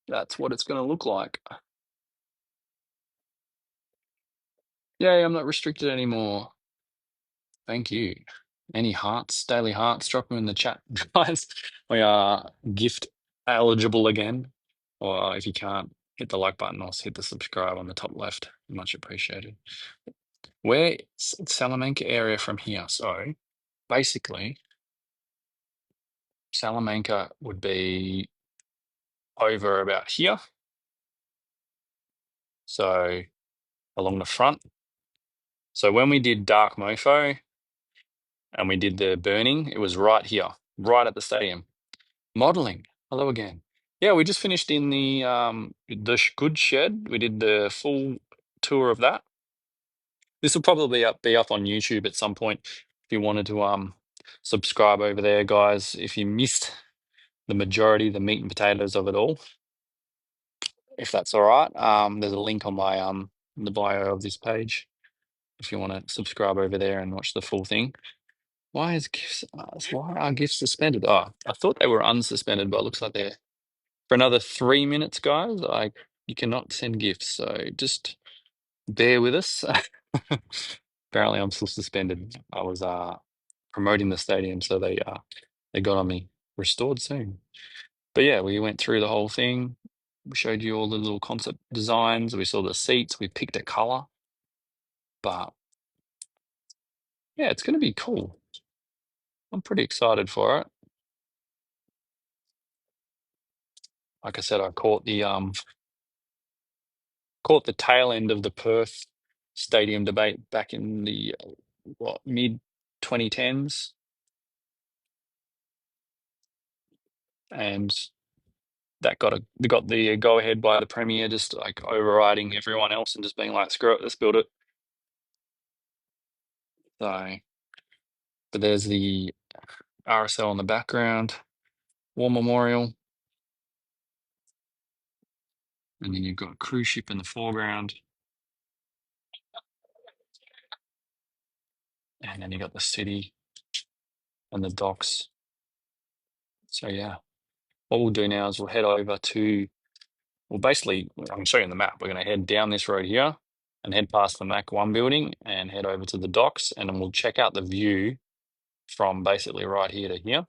That's what it's going to look like. Yay, I'm not restricted anymore. Thank you. Any hearts, daily hearts, drop them in the chat, guys. We are gift eligible again. Or if you can't, hit the like button or hit the subscribe on the top left. Much appreciated. Where's Salamanca area from here? So basically, Salamanca would be over about here. So along the front. So when we did Dark Mofo and we did the burning, it was right here, right at the stadium. Modeling. Hello again. Yeah, we just finished in the goods shed. We did the full tour of that. This will probably be up on YouTube at some point if you wanted to subscribe over there, guys. If you missed the majority, the meat and potatoes of it all, if that's all right. There's a link on my in the bio of this page if you want to subscribe over there and watch the full thing. Why are gifts suspended? Oh, I thought they were unsuspended, but it looks like they're for another 3 minutes, guys. You cannot send gifts, so just bear with us. Apparently, I'm still suspended. I was promoting the stadium, so they got on me. Restored soon. But yeah, we went through the whole thing. We showed you all the little concept designs. We saw the seats. We picked a color. But yeah, it's going to be cool. I'm pretty excited for it. Like I said, I caught the tail end of the Perth stadium debate back in the mid 2010s, and that got the go ahead by the premier, just like overriding everyone else and just being like, screw it, let's build it. So, but there's the RSL in the background, War Memorial, and then you've got a cruise ship in the foreground, and then you got the city and the docks. So yeah, what we'll do now is we'll head over to, well, basically, I can show you on the map. We're going to head down this road here and head past the Mac 1 building and head over to the docks, and then we'll check out the view from basically right here to here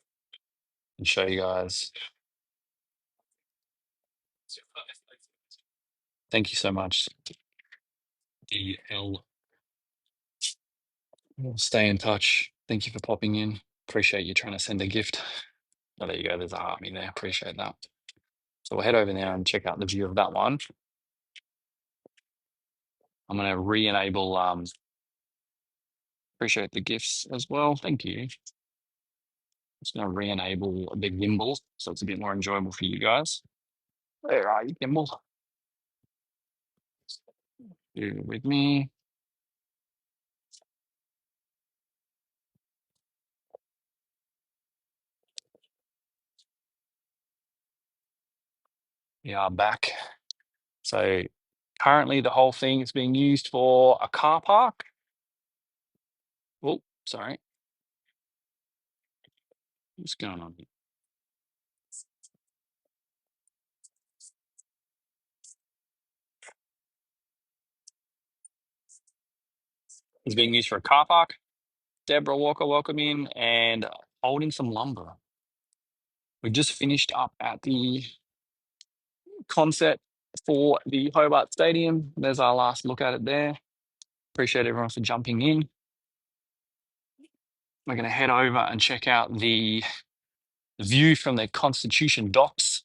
and show you guys. Thank you so much. DL. We'll stay in touch. Thank you for popping in. Appreciate you trying to send a gift. Oh, there you go. There's a heart me there. Appreciate that. So we'll head over now and check out the view of that one. I'm going to re-enable, appreciate the gifts as well. Thank you. Just going to re-enable the gimbal so it's a bit more enjoyable for you guys. Where are you, gimbal? You with me? We are back. So currently the whole thing is being used for a car park. Oh, sorry. What's going on here? It's being used for a car park. Deborah Walker, welcome in, and holding some lumber. We just finished up at the concert for the Hobart Stadium. There's our last look at it there. Appreciate everyone for jumping in. We're going to head over and check out the view from the Constitution docks.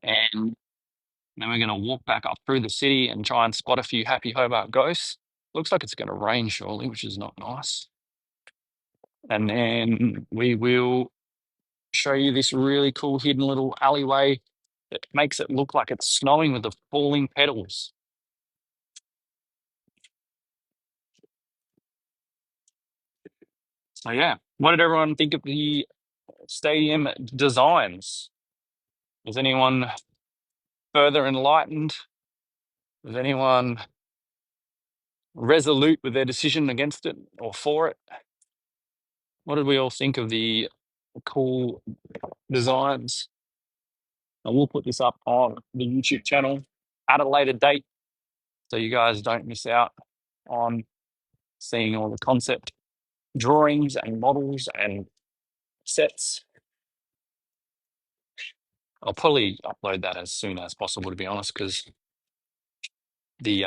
And then we're going to walk back up through the city and try and spot a few happy Hobart ghosts. Looks like it's going to rain shortly, which is not nice. And then we will show you this really cool hidden little alleyway that makes it look like it's snowing with the falling petals. So yeah, what did everyone think of the stadium designs? Was anyone further enlightened? Was anyone resolute with their decision against it or for it? What did we all think of the cool designs? And we'll put this up on the YouTube channel at a later date so you guys don't miss out on seeing all the concept drawings and models and sets. I'll probably upload that as soon as possible, to be honest, because the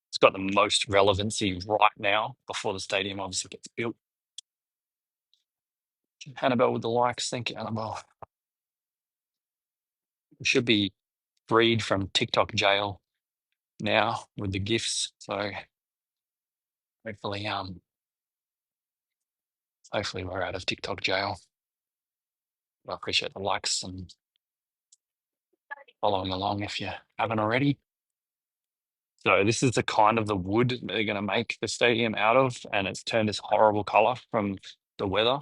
it's got the most relevancy right now before the stadium obviously gets built. Annabelle with the likes. Thank you, Annabelle. We should be freed from TikTok jail now with the gifts. So hopefully, hopefully we're out of TikTok jail. I appreciate the likes and following along if you haven't already. So this is the kind of the wood that they're going to make the stadium out of, and it's turned this horrible color from the weather.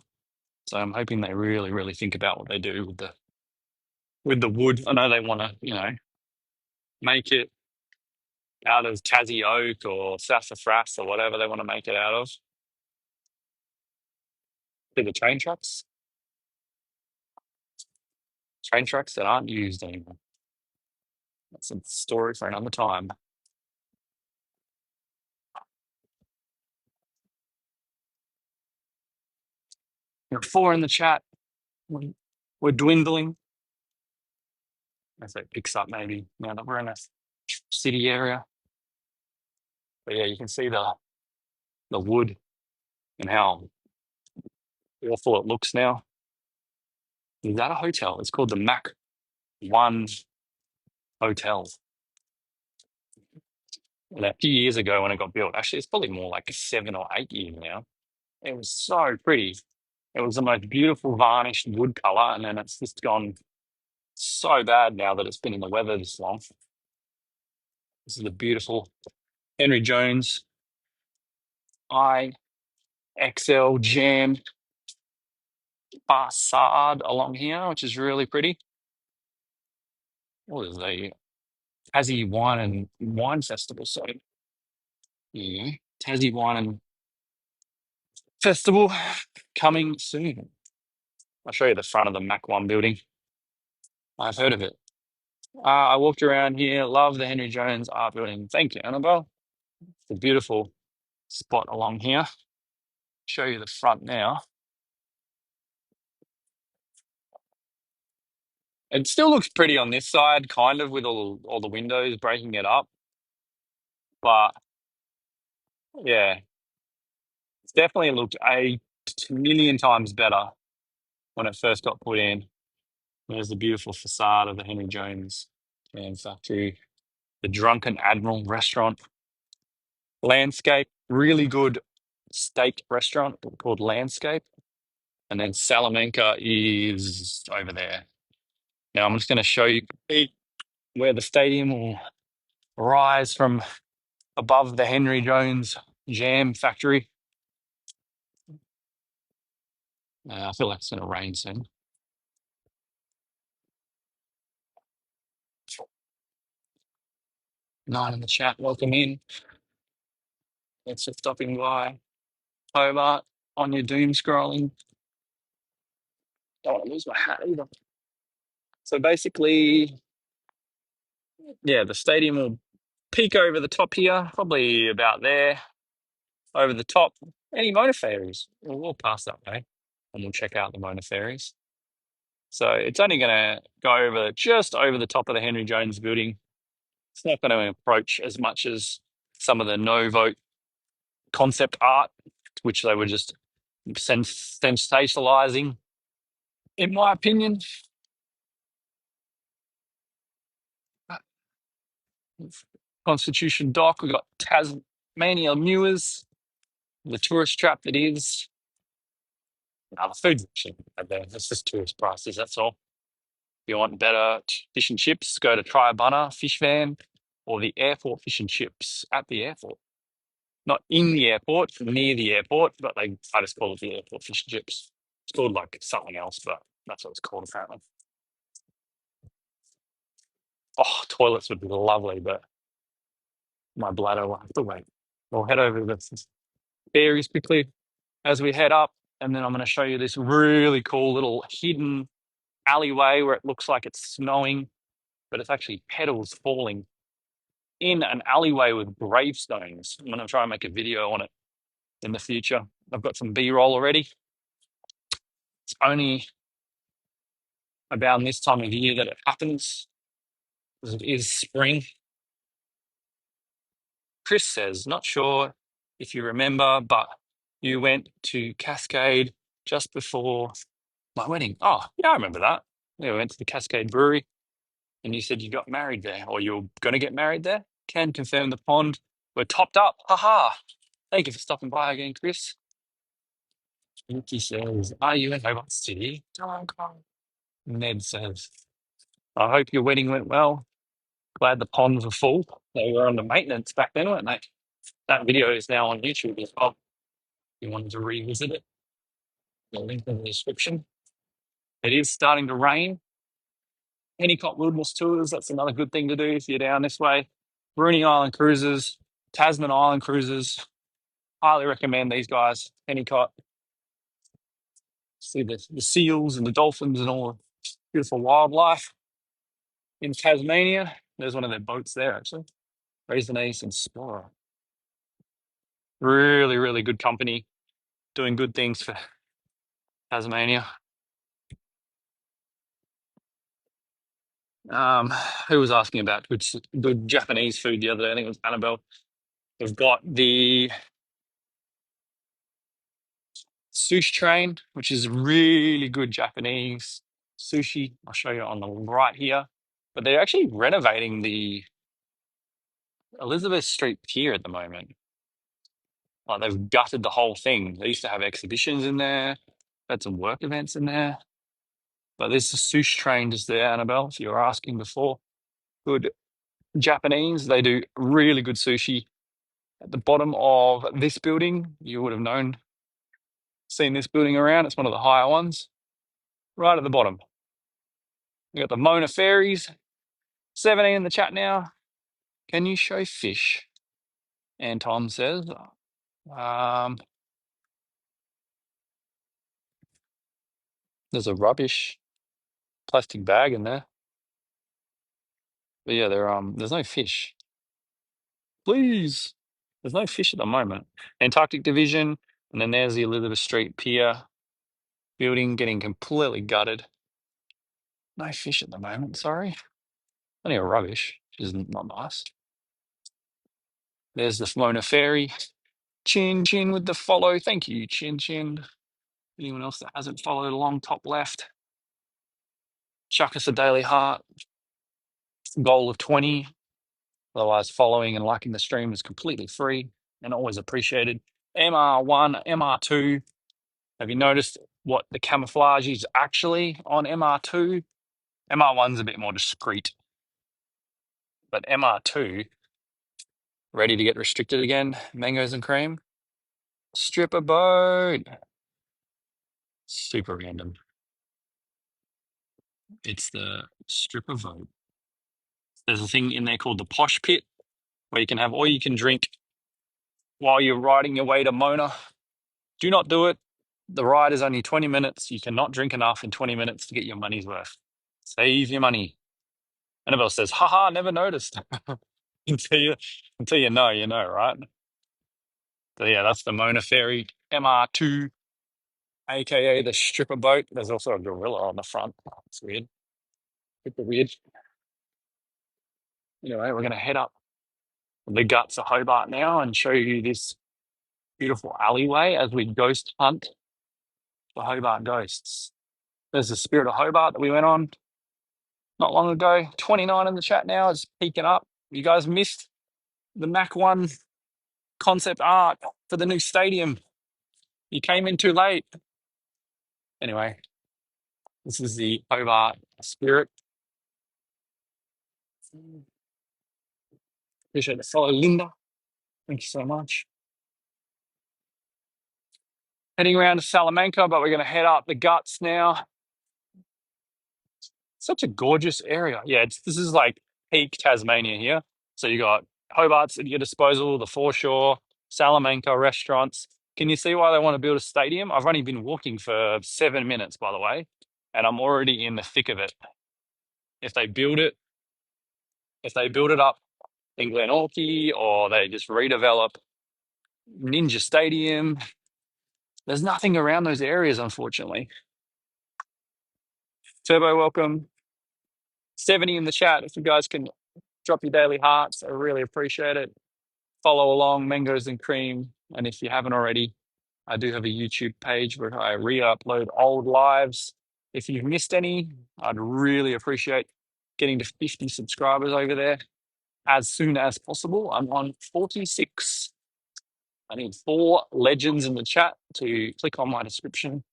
So I'm hoping they really, really think about what they do with the wood. I know they want to, make it out of Tassie oak or sassafras or whatever they want to make it out of. See the train tracks that aren't used anymore. That's a story for another time. You're 4 in the chat. We're dwindling. As it picks up maybe now that we're in a city area. But yeah, you can see the wood and how awful it looks now. Is that a hotel? It's called the Mac One Hotel. And a few years ago when it got built, actually it's probably more like 7 or 8 years now. It was so pretty. It was the most beautiful varnished wood color, and then it's just gone so bad now that it's been in the weather this long. This is the beautiful Henry Jones IXL Jam façade along here, which is really pretty. What is a Tassie Wine Festival? So yeah, Tassie Wine and Festival coming soon. I'll show you the front of the Mac One building. I've heard of it. I walked around here, love the Henry Jones art building. Thank you, Annabelle. It's a beautiful spot along here. Show you the front now. It still looks pretty on this side, kind of, with all the windows breaking it up. But yeah, it's definitely looked a million times better when it first got put in. There's the beautiful facade of the Henry Jones Jam Factory, the Drunken Admiral restaurant, Landscape, really good steak restaurant called Landscape. And then Salamanca is over there. Now I'm just going to show you where the stadium will rise from above the Henry Jones Jam Factory. I feel like it's going to rain soon. 9 in the chat, welcome in. It's just stopping by Hobart on your doom scrolling. Don't want to lose my hat either. So basically, yeah, the stadium will peak over the top here, probably about there, over the top. Any Mona ferries? We'll walk past that way and we'll check out the Mona ferries. So it's only going to go over just over the top of the Henry Jones building. It's not going to approach as much as some of the no vote concept art, which they were just sensationalizing, in my opinion. Constitution Dock, we've got Tasmania Mewers, the tourist trap that is. Now, the food's actually not bad there. That's just tourist prices, that's all. If you want better fish and chips, go to Triabunna Fish Van or the airport fish and chips at the airport. Not in the airport, near the airport, but I just call it the airport fish and chips. It's called like something else, but that's what it's called apparently. Oh, toilets would be lovely, but my bladder will have to wait. We'll head over to the berries quickly as we head up, and then I'm going to show you this really cool little hidden alleyway where it looks like it's snowing, but it's actually petals falling in an alleyway with gravestones. I'm going to try and make a video on it in the future. I've got some B-roll already. It's only about this time of year that it happens, because it is spring. Chris says, not sure if you remember, but you went to Cascade just before my wedding. Oh, yeah, I remember that. Yeah, we went to the Cascade Brewery and you said you got married there or you're going to get married there. Can confirm the pond. We're topped up. Haha. Thank you for stopping by again, Chris. Ricky says, are you in Hobart City? Come on, come on. Ned says, I hope your wedding went well. Glad the ponds were full. They were under maintenance back then, weren't they? That video is now on YouTube as well. If you wanted to revisit it, the link in the description. It is starting to rain. Endicott Wilderness Tours, that's another good thing to do if you're down this way. Bruny Island Cruises, Tasman Island Cruises. Highly recommend these guys. Endicott. See the seals and the dolphins and all the beautiful wildlife in Tasmania. There's one of their boats there, actually. Raisin Ace and Spora. Really, really good company. Doing good things for Tasmania. Who was asking about good Japanese food the other day? I think it was Annabelle. We've got the sushi train, which is really good Japanese sushi. I'll show you on the right here. But they're actually renovating the Elizabeth Street Pier at the moment. Like they've gutted the whole thing. They used to have exhibitions in there, had some work events in there. But there's a sushi train just there, Annabelle, if you were asking before. Good Japanese. They do really good sushi. At the bottom of this building, you would have seen this building around. It's one of the higher ones. Right at the bottom. We got the Mona Ferries. 17 in the chat now. Can you show fish? And Tom says, there's a rubbish plastic bag in there. But yeah, there's no fish. Please. There's no fish at the moment. Antarctic Division, and then there's the Elizabeth Street Pier building getting completely gutted. No fish at the moment, sorry. Only a rubbish, which is not nice. There's the Mona Ferry. Chin Chin with the follow. Thank you, Chin Chin. Anyone else that hasn't followed along, top left. Chuck us a daily heart. Goal of 20. Otherwise, following and liking the stream is completely free and always appreciated. MR1, MR2. Have you noticed what the camouflage is actually on MR2? MR1's a bit more discreet. But MR2, ready to get restricted again. Mangoes and cream. Stripper boat. Super random. It's the stripper boat. There's a thing in there called the posh pit where you can have all you can drink while you're riding your way to Mona. Do not do it. The ride is only 20 minutes. You cannot drink enough in 20 minutes to get your money's worth. Save your money. Annabelle says, haha, never noticed. until you know, right? So yeah, that's the Mona Ferry MR2, aka the stripper boat. There's also a gorilla on the front. It's weird. Super weird. Anyway, we're gonna head up the guts of Hobart now and show you this beautiful alleyway as we ghost hunt for Hobart ghosts. There's the Spirit of Hobart that we went on not long ago. 29 in the chat now. It's peaking up. You guys missed the Mac 1 concept art for the new stadium. You came in too late. Anyway, this is the Hobart Spirit. Appreciate the follow, Linda. Thank you so much. Heading around to Salamanca, but we're going to head up the guts now. Such a gorgeous area. Yeah, this is like peak Tasmania here. So you got Hobart's at your disposal, the foreshore, Salamanca restaurants. Can you see why they want to build a stadium? I've only been walking for 7 minutes, by the way, and I'm already in the thick of it. If they build it up in Glenorchy or they just redevelop Ninja Stadium, there's nothing around those areas, unfortunately. Turbo, welcome. 70 in the chat. If you guys can drop your daily hearts, I really appreciate it. Follow along, Mangoes and Cream. And if you haven't already, I do have a YouTube page where I re-upload old lives. If you've missed any, I'd really appreciate getting to 50 subscribers over there as soon as possible. I'm on 46. I need 4 legends in the chat to click on my description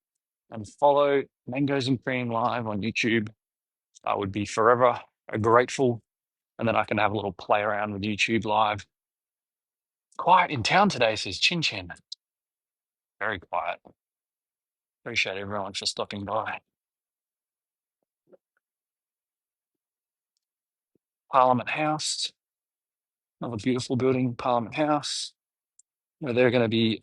and follow Mangoes and Cream live on YouTube. I would be forever grateful. And then I can have a little play around with YouTube live. Quiet in town today, says Chin Chin. Very quiet. Appreciate everyone for stopping by. Parliament House. Another beautiful building, Parliament House. Where there are going to be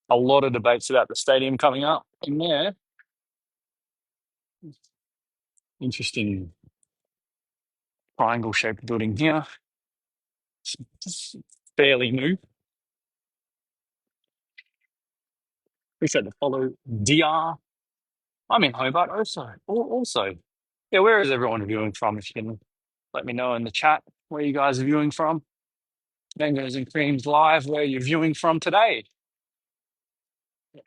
a lot of debates about the stadium coming up in there. Interesting triangle-shaped building here. It's fairly new. Appreciate the follow, DR. I'm in Hobart also. Yeah, where is everyone viewing from? If you can let me know in the chat where you guys are viewing from. Mangoes and Creams live, where you're viewing from today.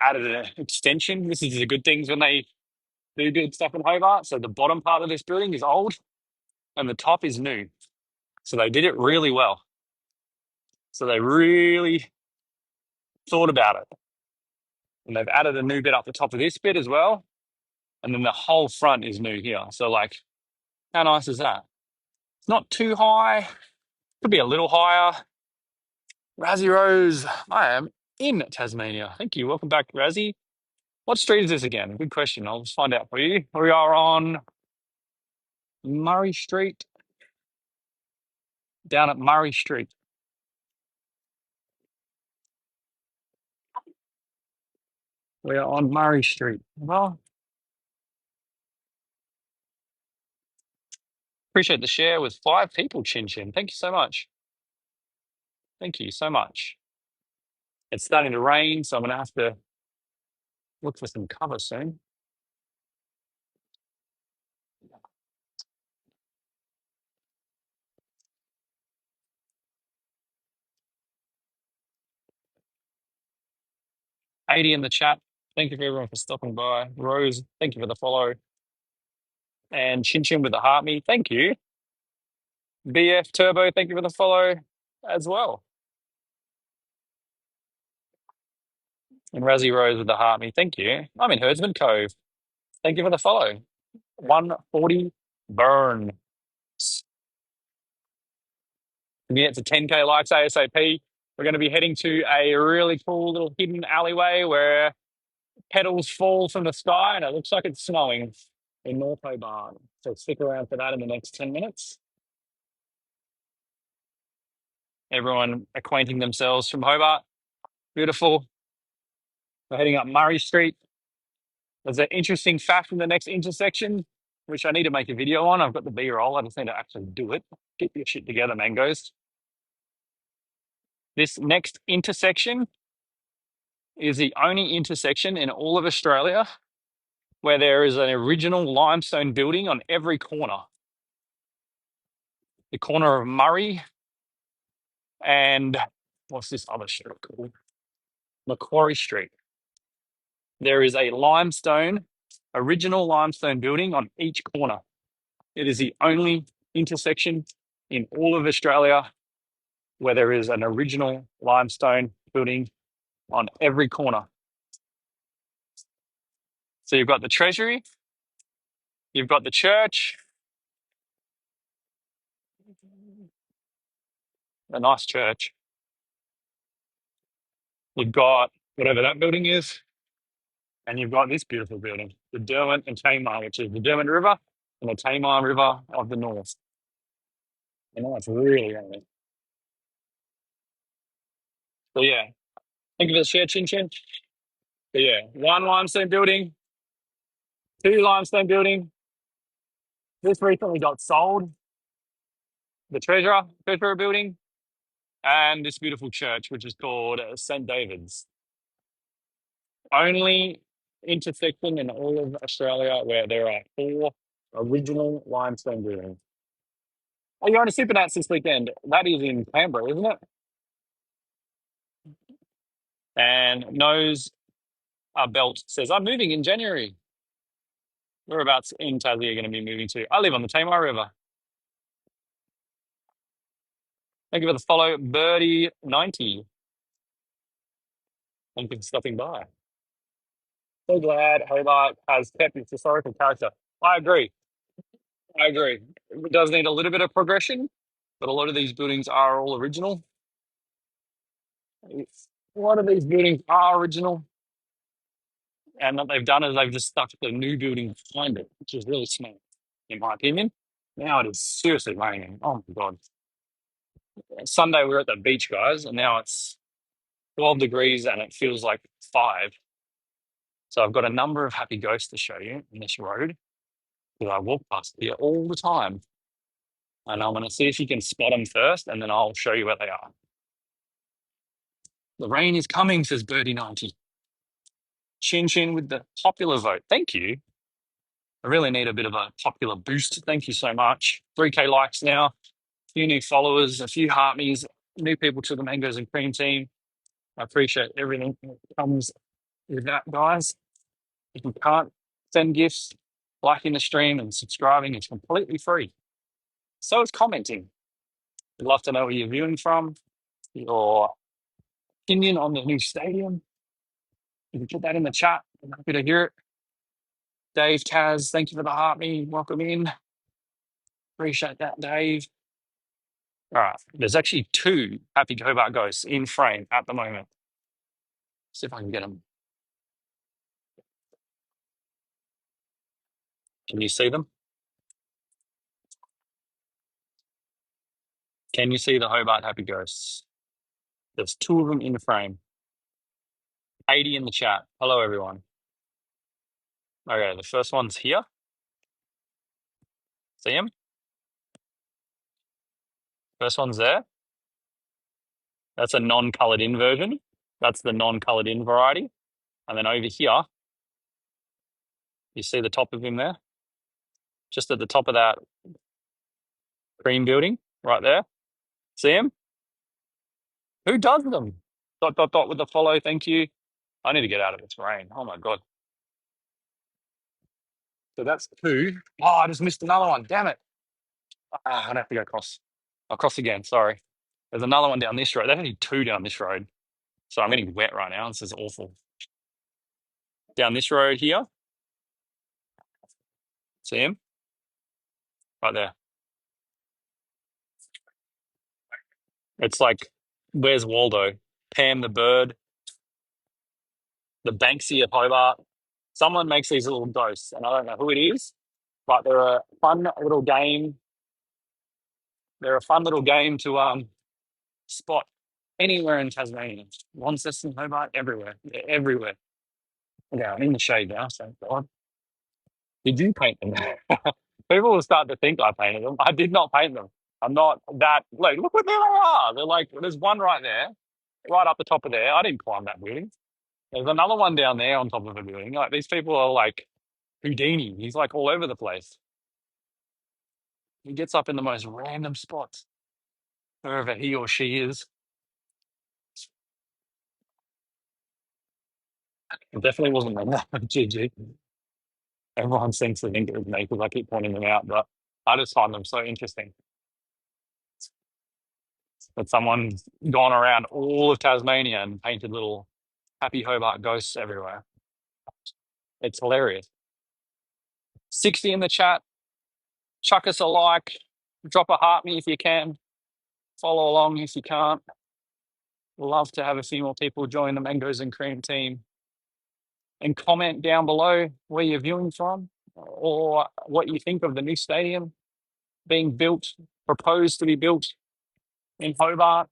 Added an extension. This is the good things when they do good stuff in Hobart. So the bottom part of this building is old and the top is new. So they did it really well. So they really thought about it. And they've added a new bit up the top of this bit as well. And then the whole front is new here. So like, how nice is that? It's not too high. Could be a little higher. Razzie Rose, I am in Tasmania. Thank you. Welcome back, Razzie. What street is this again? Good question. I'll just find out for you. We are on Murray Street, down at Murray Street. We are on Murray Street. Well, appreciate the share with 5 people, Chin Chin. Thank you so much. Thank you so much. It's starting to rain, so I'm going to have to look for some cover soon. '80 in the chat. Thank you for everyone for stopping by. Rose, thank you for the follow. And Chin Chin with the heart me. Thank you. BF Turbo, thank you for the follow as well. And Razzie Rose with the heart me. Thank you. I'm in Herdsman Cove. Thank you for the follow. 140 burn. We get to 10K likes ASAP. We're going to be heading to a really cool little hidden alleyway where petals fall from the sky and it looks like it's snowing in North Hobart. So stick around for that in the next 10 minutes. Everyone acquainting themselves from Hobart. Beautiful. We're heading up Murray Street. There's an interesting fact in the next intersection, which I need to make a video on. I've got the B-roll. I just need to actually do it. Get your shit together, mangoes. This next intersection is the only intersection in all of Australia where there is an original limestone building on every corner. The corner of Murray and what's this other street called? Macquarie Street. There is a original limestone building on each corner. It is the only intersection in all of Australia where there is an original limestone building on every corner. So you've got the Treasury, you've got the church, a nice church. You've got whatever that building is, and you've got this beautiful building, the Derwent and Tamar, which is the Derwent River and the Tamar River of the North. And that's really early. So yeah, think of it as share chin chin. But yeah, one limestone building, two limestone building. This recently got sold. The Treasurer building, and this beautiful church, which is called St. David's. Only intersection in all of Australia where there are 4 original limestone buildings. Oh, you're on a super nats this weekend. That is in Canberra, isn't it? And Nose Belt says, I'm moving in January. Whereabouts in Tassie are you going to be moving to? I live on the Tamar River. Thank you for the follow, Birdie90. Thank you for stopping by. So glad Hobart has kept its historical character. I agree. It does need a little bit of progression, but a lot of these buildings are all original. A lot of these buildings are original, and what they've done is they've just stuck the new building behind it, which is really smart, in my opinion. Now it is seriously raining. Oh my God. Sunday we were at the beach, guys, and now it's 12 degrees and it feels like 5. So I've got a number of happy ghosts to show you in this road that I walk past here all the time. And I'm going to see if you can spot them first, and then I'll show you where they are. The rain is coming, says Birdie90. Chin chin with the popular vote. Thank you. I really need a bit of a popular boost. Thank you so much. 3K likes now, a few new followers, a few heart me's, new people to the Mangoes and Cream team. I appreciate everything that comes with that, guys. If you can't send gifts, liking the stream and subscribing is completely free. So is commenting. We'd love to know where you're viewing from, your opinion on the new stadium. You can put that in the chat. I'm happy to hear it. Dave Taz, thank you for the heart me. Welcome in. Appreciate that, Dave. All right. There's actually 2 Happy Hobart ghosts in frame at the moment. See if I can get them. Can you see them? Can you see the Hobart Happy Ghosts? There's 2 of them in the frame. 80 in the chat. Hello, everyone. Okay, the first one's here. See him? First one's there. That's a non-coloured in version. That's the non-coloured in variety. And then over here, you see the top of him there? Just at the top of that cream building right there. See him? Who does them? ... with the follow. Thank you. I need to get out of this rain. Oh my God. So that's 2. Oh, I just missed another one. Damn it. I'd have to go across. I'll cross again. Sorry. There's another one down this road. There's only 2 down this road. So I'm getting wet right now. This is awful. Down this road here. See him? Right there. It's like, where's Waldo? Pam the bird, the Banksy of Hobart. Someone makes these little ghosts, and I don't know who it is, but they're a fun little game. They're a fun little game to spot anywhere in Tasmania. Launceston, Hobart, everywhere. They're everywhere. Yeah, I'm in the shade now, so God. Did you paint them? People will start to think I painted them. I did not paint them. I'm not that. Like, look what they are. They're like, there's one right there, right up the top of there. I didn't climb that building. There's another one down there on top of the building. Like, these people are like Houdini. He's like all over the place. He gets up in the most random spots, wherever he or she is. It definitely wasn't me. GG. Everyone seems to think it was me because I keep pointing them out, but I just find them so interesting that someone's gone around all of Tasmania and painted little happy Hobart ghosts everywhere. It's hilarious. 60 in the chat. Chuck us a like. Drop a heart me if you can. Follow along if you can't. Love to have a few more people join the Mangoes and Cream team. And comment down below where you're viewing from or what you think of the new stadium being built, proposed to be built in Hobart.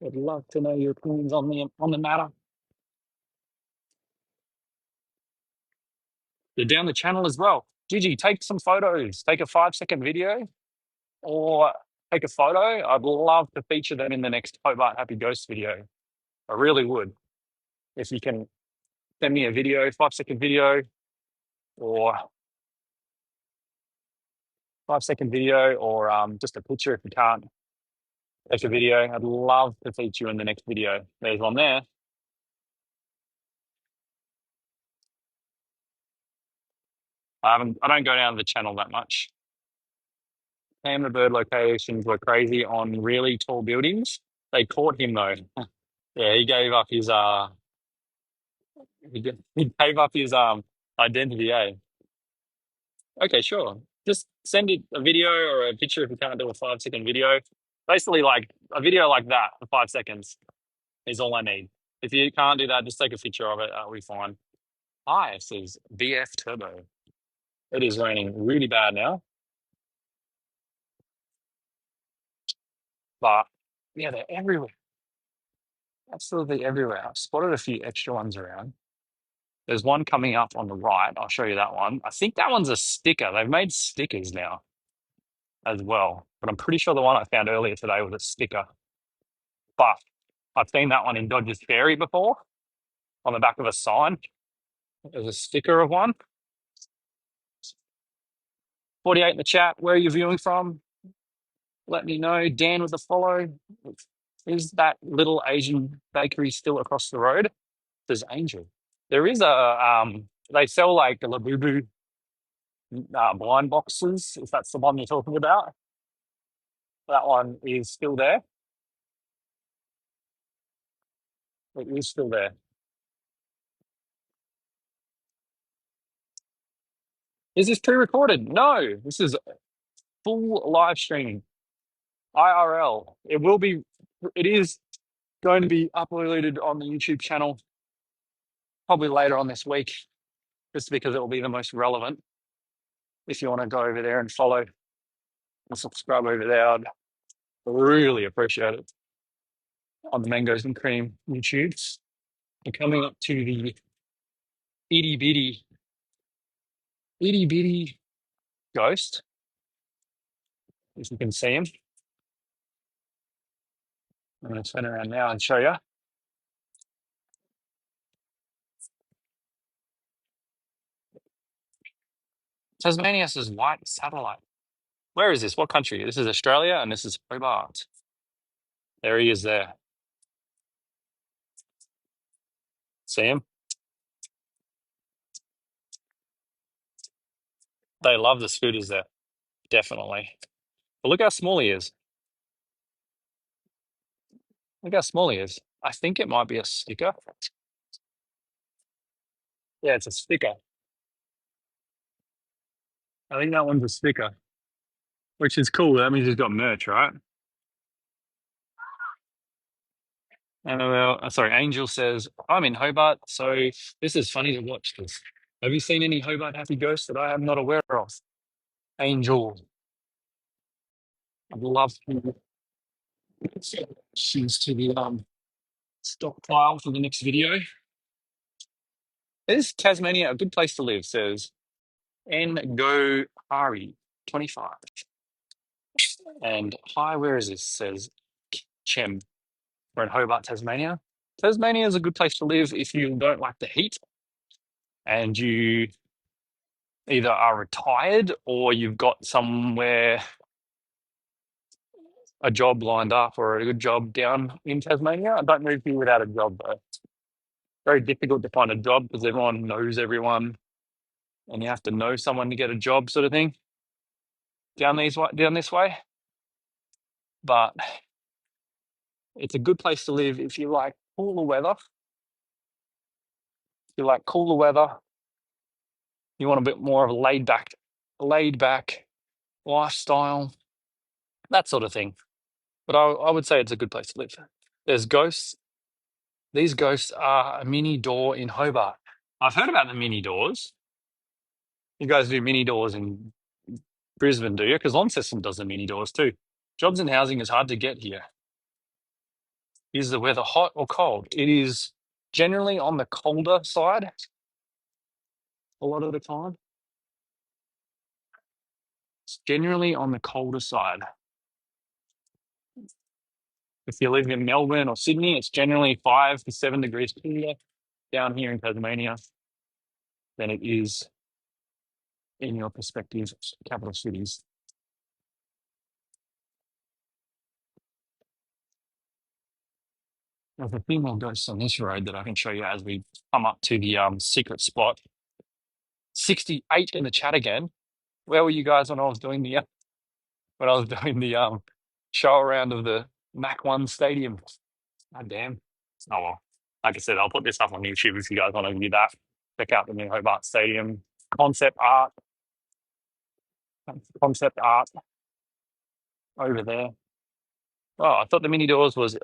I'd love to know your opinions on the matter. They're down the channel as well. Gigi, take some photos. Take a 5-second video or take a photo. I'd love to feature them in the next Hobart Happy Ghost video. I really would. If you can send me a video, 5-second video, or 5-second video, or just a picture if you can't take a video. I'd love to feature you in the next video. There's one there. I don't go down the channel that much. And the bird locations were crazy on really tall buildings. They caught him though. Yeah, he gave up his he gave up his identity, eh? Okay, sure. Just send it a video or a picture if you can't do a 5-second video. Basically like a video like that for 5 seconds is all I need. If you can't do that, just take a picture of it, that'll be fine. Hi, it says BF Turbo. It is raining really bad now. But yeah, they're everywhere. Absolutely everywhere. I've spotted a few extra ones around. There's one coming up on the right. I'll show you that one. I think that one's a sticker. They've made stickers now as well. But I'm pretty sure the one I found earlier today was a sticker. But I've seen that one in Dodgers Ferry before on the back of a sign. There's a sticker of one. 48 in the chat. Where are you viewing from? Let me know. Dan with the follow. Is that little Asian bakery still across the road? There's Angel. There is they sell like the Labubu blind boxes, if that's the one you're talking about. That one is still there. It is still there. Is this pre-recorded? No, this is full live streaming. IRL. It is going to be uploaded on the YouTube channel probably later on this week, just because it will be the most relevant. If you want to go over there and follow and subscribe over there, I'd really appreciate it. On the Mangoes and Cream YouTubes. We're coming up to the itty bitty ghost, if you can see him. I'm going to turn around now and show you. Tasmania says white satellite. Where is this? What country? This is Australia and this is Hobart. There he is there. See him? They love the scooters there. Definitely. But look how small he is. Look how small he is. I think it might be a sticker. Yeah, it's a sticker. I think that one's a sticker, which is cool. That means he's got merch, right? Angel says, I'm in Hobart, so this is funny to watch this. Have you seen any Hobart Happy Ghosts that I am not aware of? Angel. I'd love to She's to the stockpile for the next video. Is Tasmania a good place to live? Says N Go Hari 25. And hi, where is this? Says Chem. We're in Hobart, Tasmania. Tasmania is a good place to live if you don't like the heat and you either are retired or you've got somewhere a job lined up or a good job down in Tasmania. I don't move here without a job though. Very difficult to find a job because everyone knows everyone and you have to know someone to get a job sort of thing down this way. But it's a good place to live if you like cooler weather. If you like cooler weather, you want a bit more of a laid back lifestyle, that sort of thing. But I would say it's a good place to live. There's ghosts. These ghosts are a mini door in Hobart. I've heard about the mini doors. You guys do mini doors in Brisbane, do you? Because Launceston does the mini doors too. Jobs and housing is hard to get here. Is the weather hot or cold? It is generally on the colder side a lot of the time. It's generally on the colder side. If you live in Melbourne or Sydney, it's generally 5 to 7 degrees cooler down here in Tasmania than it is in your prospective capital cities. There's a few more ghosts on this road that I can show you as we come up to the secret spot. 68 in the chat again. Where were you guys when I was doing the show around of the Mac1 Stadium? God damn. Oh well. Like I said, I'll put this up on YouTube if you guys want to view that. Check out the new Hobart Stadium concept art over there. Oh, I thought the mini doors was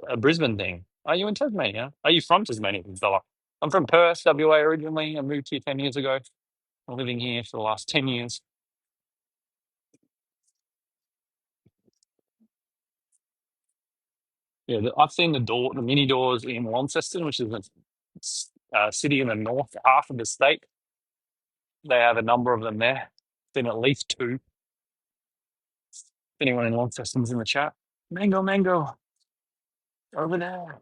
a Brisbane thing. Are you in Tasmania? Are you from Tasmania, Bella? I'm from Perth, WA originally. I moved here 10 years ago. I'm living here for the last 10 years. Yeah, I've seen the mini doors in Launceston, which is a city in the north half of the state. They have a number of them there. Seen at least two. If anyone in Launceston's in the chat. Mango, over there.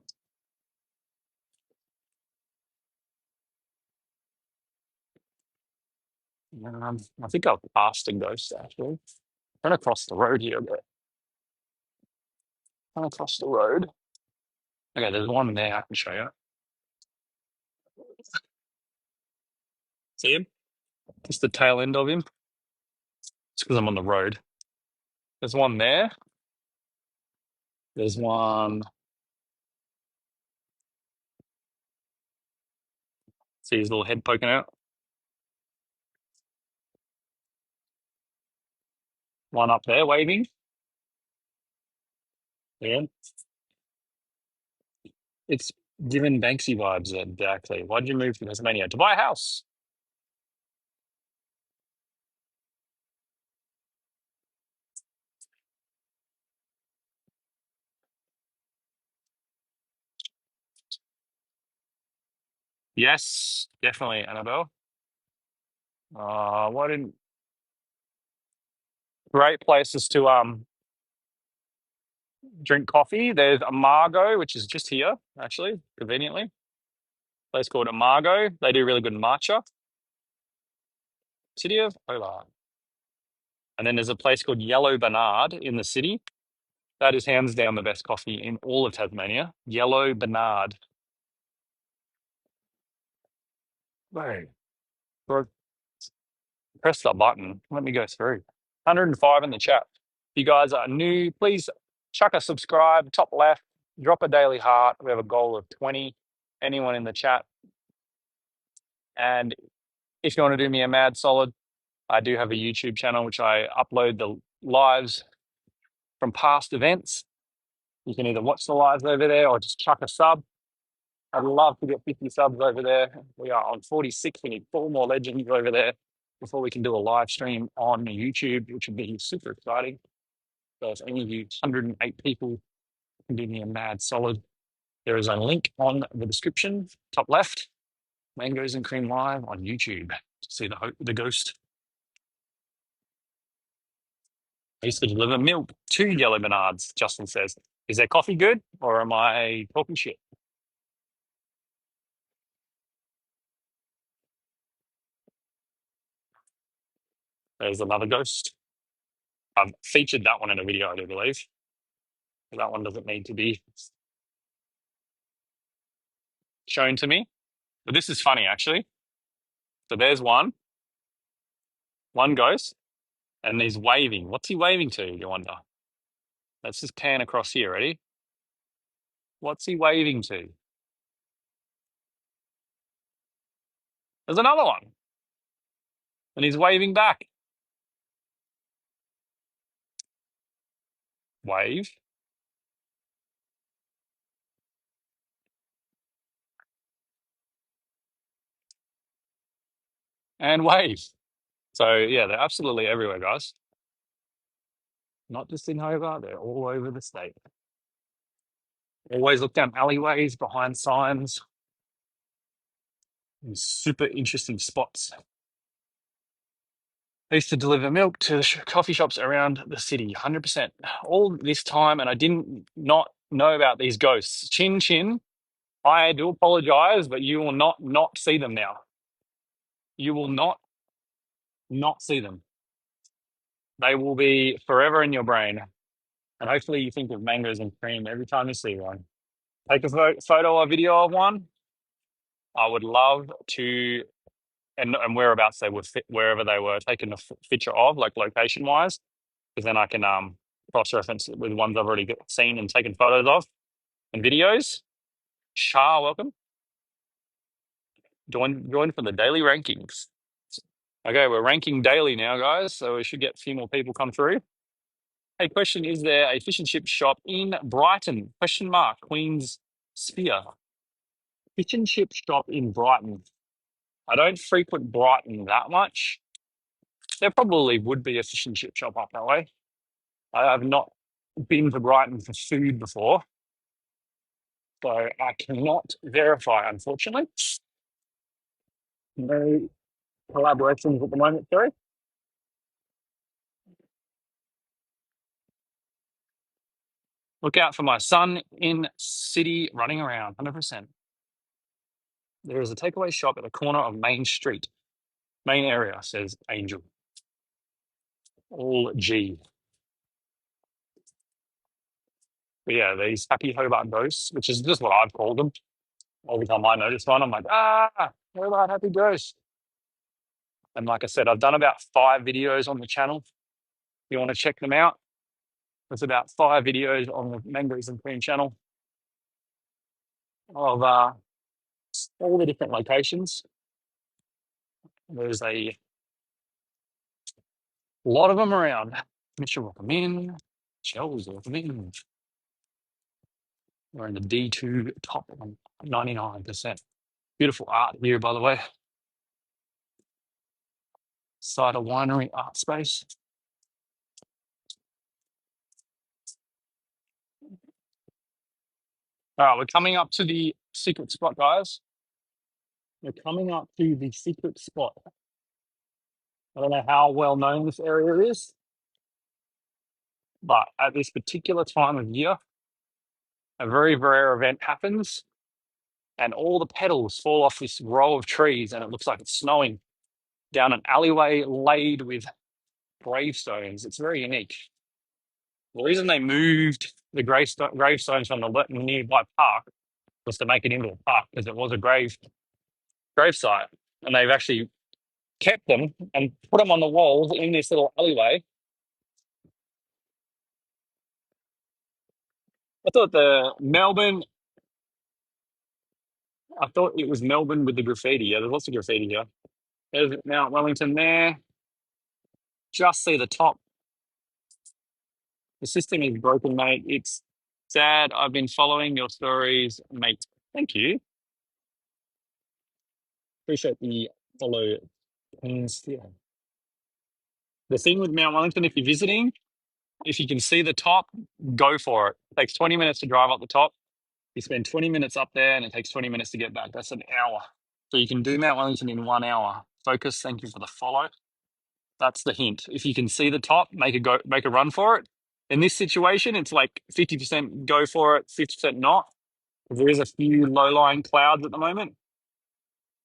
I think I've passed a ghost actually. Run across the road here, but run across the road. Okay, there's one there I can show you. See him? Just the tail end of him. It's because I'm on the road. There's one there. There's one. See his little head poking out. One up there waving. Yeah. It's giving Banksy vibes exactly. Why'd you move to Tasmania? To buy a house. Yes, definitely, Annabelle. Why didn't great places to drink coffee. There's Amargo, which is just here, actually, conveniently. Place called Amargo. They do really good matcha. City of Hobart. And then there's a place called Yellow Bernard in the city. That is hands down the best coffee in all of Tasmania. Yellow Bernard. Wait. Bro, press the button. Let me go through. 105 in the chat. If you guys are new, please chuck a subscribe, top left, drop a daily heart. We have a goal of 20. Anyone in the chat. And if you want to do me a mad solid, I do have a YouTube channel which I upload the lives from past events. You can either watch the lives over there or just chuck a sub. I'd love to get 50 subs over there. We are on 46. We need 4 more legends over there before we can do a live stream on YouTube, which would be super exciting. So if any of you 108 people Give me a mad solid. There is a link on the description, top left. Mangoes and Cream Live on YouTube to see the ghost. I used to deliver milk to Yellow Bernards, Justin says. Is their coffee good or am I talking shit? There's another ghost. I've featured that one in a video, I do believe. That one doesn't need to be shown to me. But this is funny, actually. So there's one ghost, and he's waving. What's he waving to, you wonder? Let's just pan across here, ready? What's he waving to? There's another one, and he's waving back. Wave. And wave. So, yeah, they're absolutely everywhere, guys. Not just in Hobart, they're all over the state. Always look down alleyways, behind signs, in super interesting spots. I used to deliver milk to coffee shops around the city, 100%. All this time, and I didn't not know about these ghosts. Chin Chin, I do apologize, but you will not see them now. You will not see them. They will be forever in your brain. And hopefully you think of mangoes and cream every time you see one. Take a photo or video of one. I would love to, and whereabouts they were, wherever they were taken a picture of, like location wise, because then I can cross reference it with ones I've already seen and taken photos of and videos. Shah, welcome. Join for the daily rankings. Okay, we're ranking daily now, guys, so we should get a few more people come through. Hey, question: is there a fish and chip shop in Brighton? Question mark. Queen's Spear. Fish and chip shop in Brighton. I don't frequent Brighton that much. There probably would be a fish and chip shop up that way. I have not been to Brighton for food before, so I cannot verify, unfortunately. No collaborations at the moment, sorry. Look out for my son in city running around, 100%. There is a takeaway shop at the corner of Main Street. Main area, says Angel. All G. But yeah, these happy Hobart ghosts, which is just what I've called them. Every time I notice one, I'm like, Hobart happy ghost. And like I said, I've done about 5 videos on the channel. If you want to check them out, there's about 5 videos on the Mangoes and Cream channel of all the different locations. There's a lot of them around. Mitchell, welcome in. Shells, welcome in. We're in the D2 top 99%. Beautiful art here, by the way. Cider Winery art space. All right, we're coming up to the secret spot, guys. We're coming up to the secret spot. I don't know how well known this area is, but at this particular time of year, a very rare event happens and all the petals fall off this row of trees and it looks like it's snowing down an alleyway laid with gravestones. It's very unique. The reason they moved the gravestones from the nearby park was to make it into a park because it was a gravesite, and they've actually kept them and put them on the walls in this little alleyway. I thought it was Melbourne with the graffiti. Yeah, there's lots of graffiti here. There's Mount Wellington there. Just see the top. The system is broken, mate. It's sad. I've been following your stories, mate. Thank you. Appreciate the follow. The thing with Mount Wellington, if you're visiting, If you can see the top, go for it. It takes 20 minutes to drive up the top. You spend 20 minutes up there and it takes 20 minutes to get back. That's an hour. So you can do Mount Wellington in 1 hour. Focus, thank you for the follow. That's the hint. If you can see the top, make a run for it. In this situation, it's like 50% go for it, 50% not. There is a few low-lying clouds at the moment,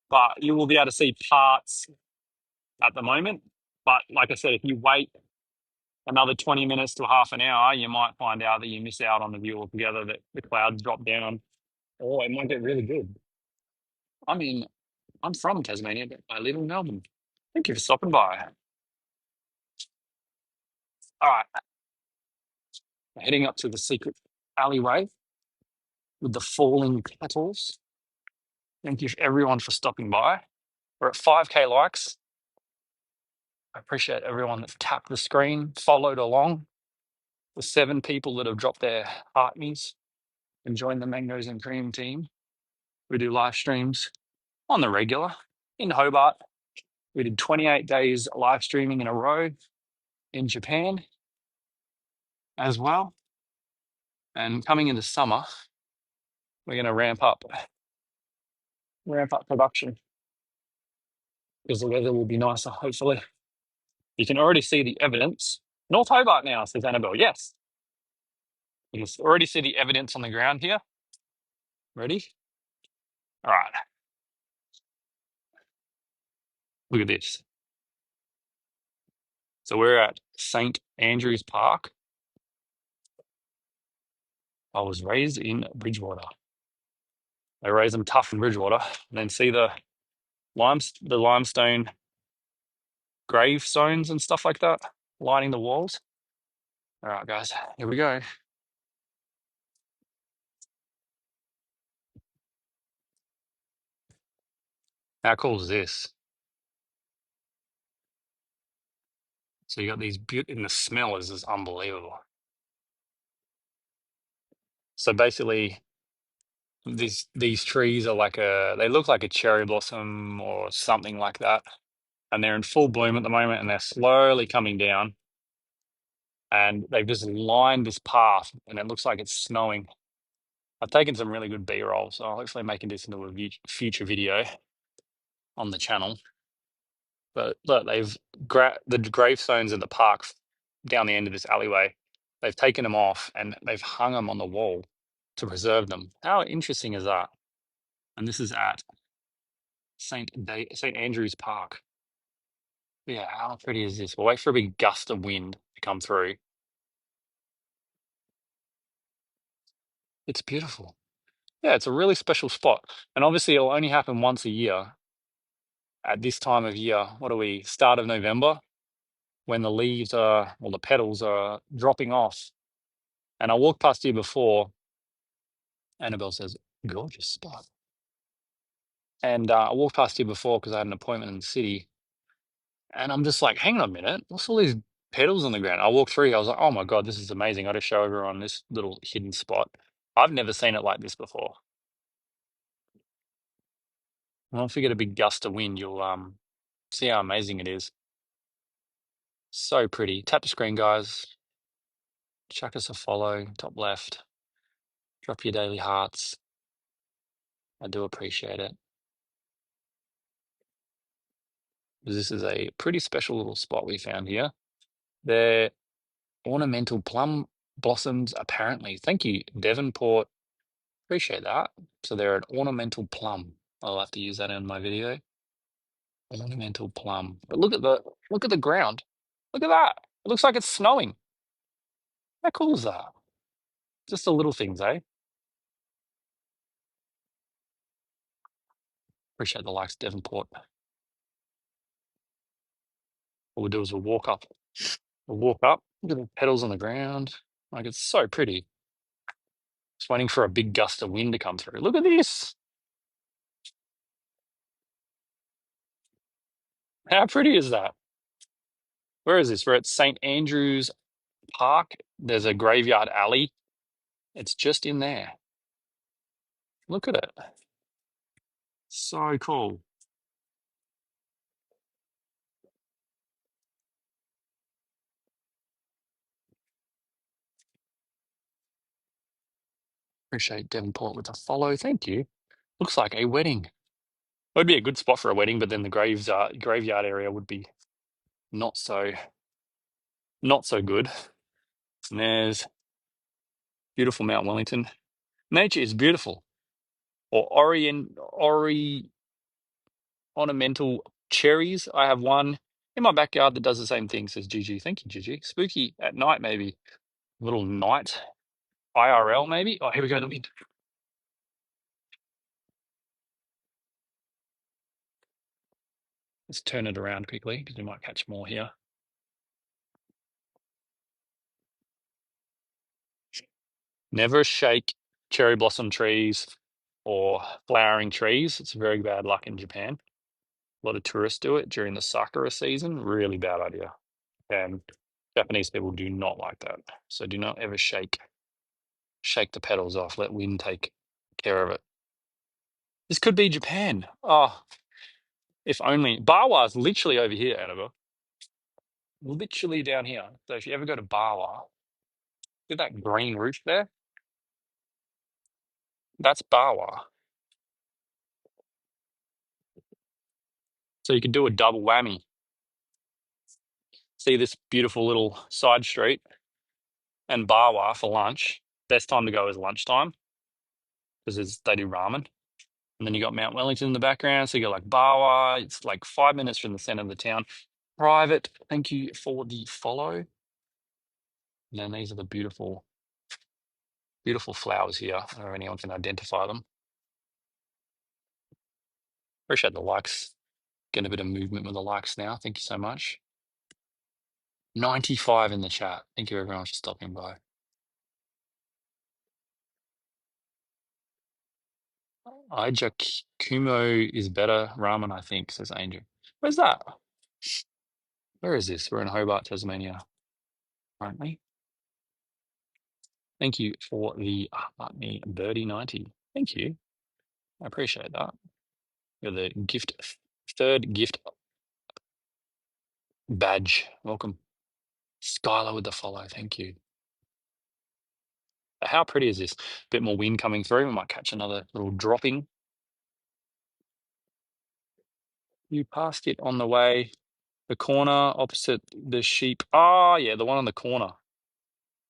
but you will be able to see parts at the moment. But like I said, if you wait another 20 minutes to half an hour, you might find out that you miss out on the view altogether, that the clouds drop down, or it might get really good. I mean, I'm from Tasmania, but I live in Melbourne. Thank you for stopping by. All right, heading up to the secret alleyway with the falling petals. Thank you everyone for stopping by. We're at 5K likes. I appreciate everyone that's tapped the screen, followed along. The 7 people that have dropped their heart me's and joined the Mangoes and Cream team. We do live streams on the regular in Hobart. We did 28 days live streaming in a row in Japan as well. And coming into summer, we're going to ramp up production because the weather will be nicer, hopefully. You can already see the evidence. North Hobart now, says Annabelle. Yes. You can already see the evidence on the ground here. Ready? All right. Look at this. So we're at St. Andrew's Park. I was raised in Bridgewater. They raise them tough in Bridgewater. And then see the limestone gravestones and stuff like that lining the walls. All right, guys, here we go. How cool is this? So you got these and the smell is just unbelievable. So basically, these trees are like they look like a cherry blossom or something like that, and they're in full bloom at the moment, and they're slowly coming down. And they've just lined this path, and it looks like it's snowing. I've taken some really good B-roll, so I'll hopefully making this into a future video on the channel. But look, the gravestones in the park down the end of this alleyway, they've taken them off and they've hung them on the wall to preserve them. How interesting is that? And this is at St. Andrew's Park. Yeah, how pretty is this? We'll wait for a big gust of wind to come through. It's beautiful. Yeah, it's a really special spot. And obviously it'll only happen once a year at this time of year. What are we? Start of November, when the leaves the petals are dropping off. And I walked past here before. Annabelle says, gorgeous spot. And I walked past here before because I had an appointment in the city. And I'm just like, hang on a minute, what's all these petals on the ground? I walked through, I was like, oh my God, this is amazing. I got to show everyone this little hidden spot. I've never seen it like this before. Well, if we get a big gust of wind, you'll see how amazing it is. So pretty. Tap the screen, guys. Chuck us a follow, top left. Drop your daily hearts. I do appreciate it. This is a pretty special little spot we found here. They're ornamental plum blossoms, apparently. Thank you, Devonport. Appreciate that. So they're an ornamental plum. I'll have to use that in my video. Ornamental plum. But look at the ground. Look at that. It looks like it's snowing. How cool is that? Just the little things, eh? Appreciate the likes, Devonport. What we'll do is we'll walk up. We'll walk up. Look at the petals on the ground. Like, it's so pretty. Just waiting for a big gust of wind to come through. Look at this. How pretty is that? Where is this? We're at St. Andrew's Park. There's a graveyard alley. It's just in there. Look at it. So cool. Appreciate Devonport with a follow. Thank you. Looks like a wedding. It would be a good spot for a wedding, but then the graveyard area would be not so good. And there's beautiful Mount Wellington. Nature is beautiful. Or ornamental cherries. I have one in my backyard that does the same thing, says Gigi. Thank you, Gigi. Spooky at night, maybe. A little night IRL, maybe. Oh, here we go, the wind. Let's turn it around quickly because we might catch more here. Never shake cherry blossom trees or flowering trees. It's very bad luck in Japan. A lot of tourists do it during the sakura season. Really bad idea. And Japanese people do not like that. So do not ever shake the petals off. Let wind take care of it. This could be Japan. Oh, if only. Bawa's literally over here, Annabelle. Literally down here. So if you ever go to Bawa, see that green roof there? That's Bawa. So you could do a double whammy. See this beautiful little side street and Bawa for lunch. Best time to go is lunchtime because they do ramen. And then you got Mount Wellington in the background. So you got like Bawa. It's like 5 minutes from the center of the town. Private. Thank you for the follow. And then these are the beautiful flowers here. I don't know if anyone can identify them. Appreciate the likes. Getting a bit of movement with the likes now. Thank you so much. 95 in the chat. Thank you everyone for stopping by. Aija Kumo is better ramen, I think, says Angel. Where's that? Where is this? We're in Hobart, Tasmania, currently. Thank you for the Birdie 90. Thank you. I appreciate that. You're the third gift badge. Welcome. Skylar with the follow. Thank you. How pretty is this? A bit more wind coming through. We might catch another little dropping. You passed it on the way. The corner opposite the sheep. Oh, yeah, the one on the corner.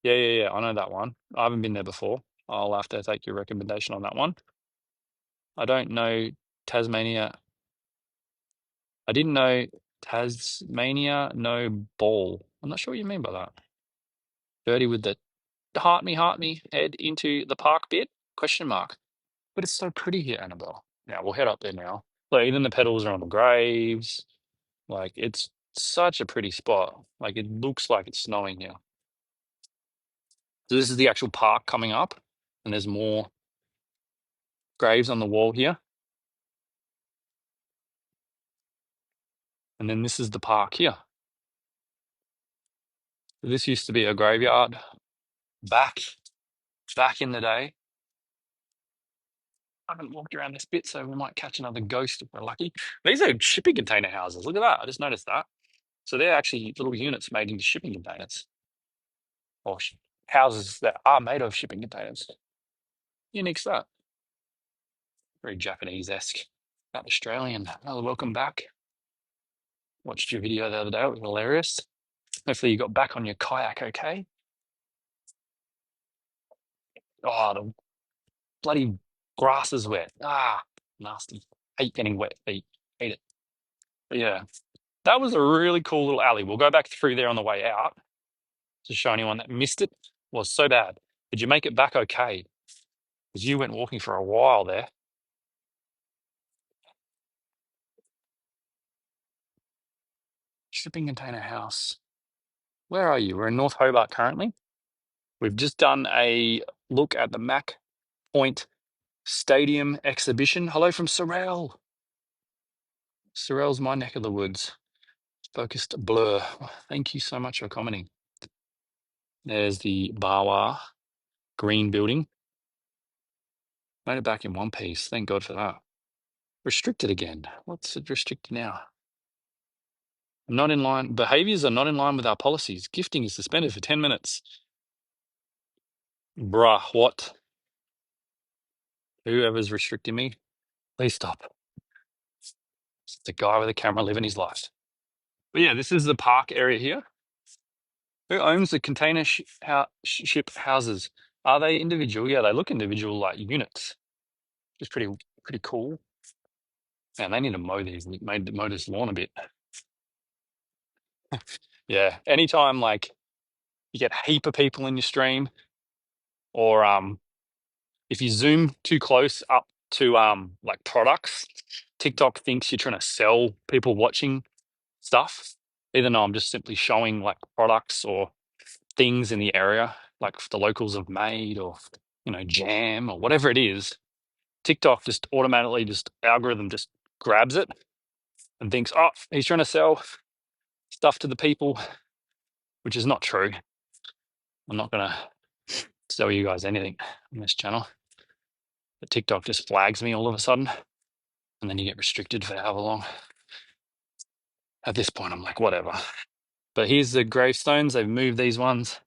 Yeah. I know that one. I haven't been there before. I'll have to take your recommendation on that one. I don't know Tasmania. I didn't know Tasmania, no ball. I'm not sure what you mean by that. Dirty with the heart me, head into the park bit? Question mark. But it's so pretty here, Annabelle. Now we'll head up there now. Like even the petals are on the graves. Like it's such a pretty spot. Like it looks like it's snowing here. So this is the actual park coming up, and there's more graves on the wall here. And then this is the park here. This used to be a graveyard back in the day. I haven't walked around this bit, so we might catch another ghost if we're lucky. These are shipping container houses. Look at that. I just noticed that. So they're actually little units made into shipping containers. Or houses that are made of shipping containers. Unique that. Very Japanese-esque. Not Australian. Oh, welcome back. Watched your video the other day. It was hilarious. Hopefully you got back on your kayak okay. Oh, the bloody grass is wet. Ah, nasty. Hate getting wet feet. Hate it. But yeah, that was a really cool little alley. We'll go back through there on the way out to show anyone that missed it. Was so bad. Did you make it back okay? Because you went walking for a while there. Shipping container house. Where are you? We're in North Hobart currently. We've just done a look at the Macquarie Point Stadium exhibition. Hello from Sorrel. Sorrel's my neck of the woods. Focused blur. Thank you so much for commenting. There's the Bawa green building. Made it back in one piece. Thank God for that. Restricted again. What's it restricted now? Not in line. Behaviors are not in line with our policies. Gifting is suspended for 10 minutes. Bruh, what? Whoever's restricting me, please stop. It's the guy with the camera living his life. But yeah, this is the park area here. Who owns the container ship houses? Are they individual? Yeah, they look individual, like units. It's pretty cool. Man, they need to mow mow this lawn a bit. Yeah, anytime like you get a heap of people in your stream, or if you zoom too close up to like products, TikTok thinks you're trying to sell people watching stuff, even though I'm just simply showing like products or things in the area, like the locals have made, or jam or whatever it is. TikTok just automatically algorithm just grabs it and thinks, oh, he's trying to sell stuff to the people, which is not true. I'm not gonna sell you guys anything on this channel. But TikTok just flags me all of a sudden, and then you get restricted for however long. At this point, I'm like, whatever. But here's the gravestones. They've moved these ones.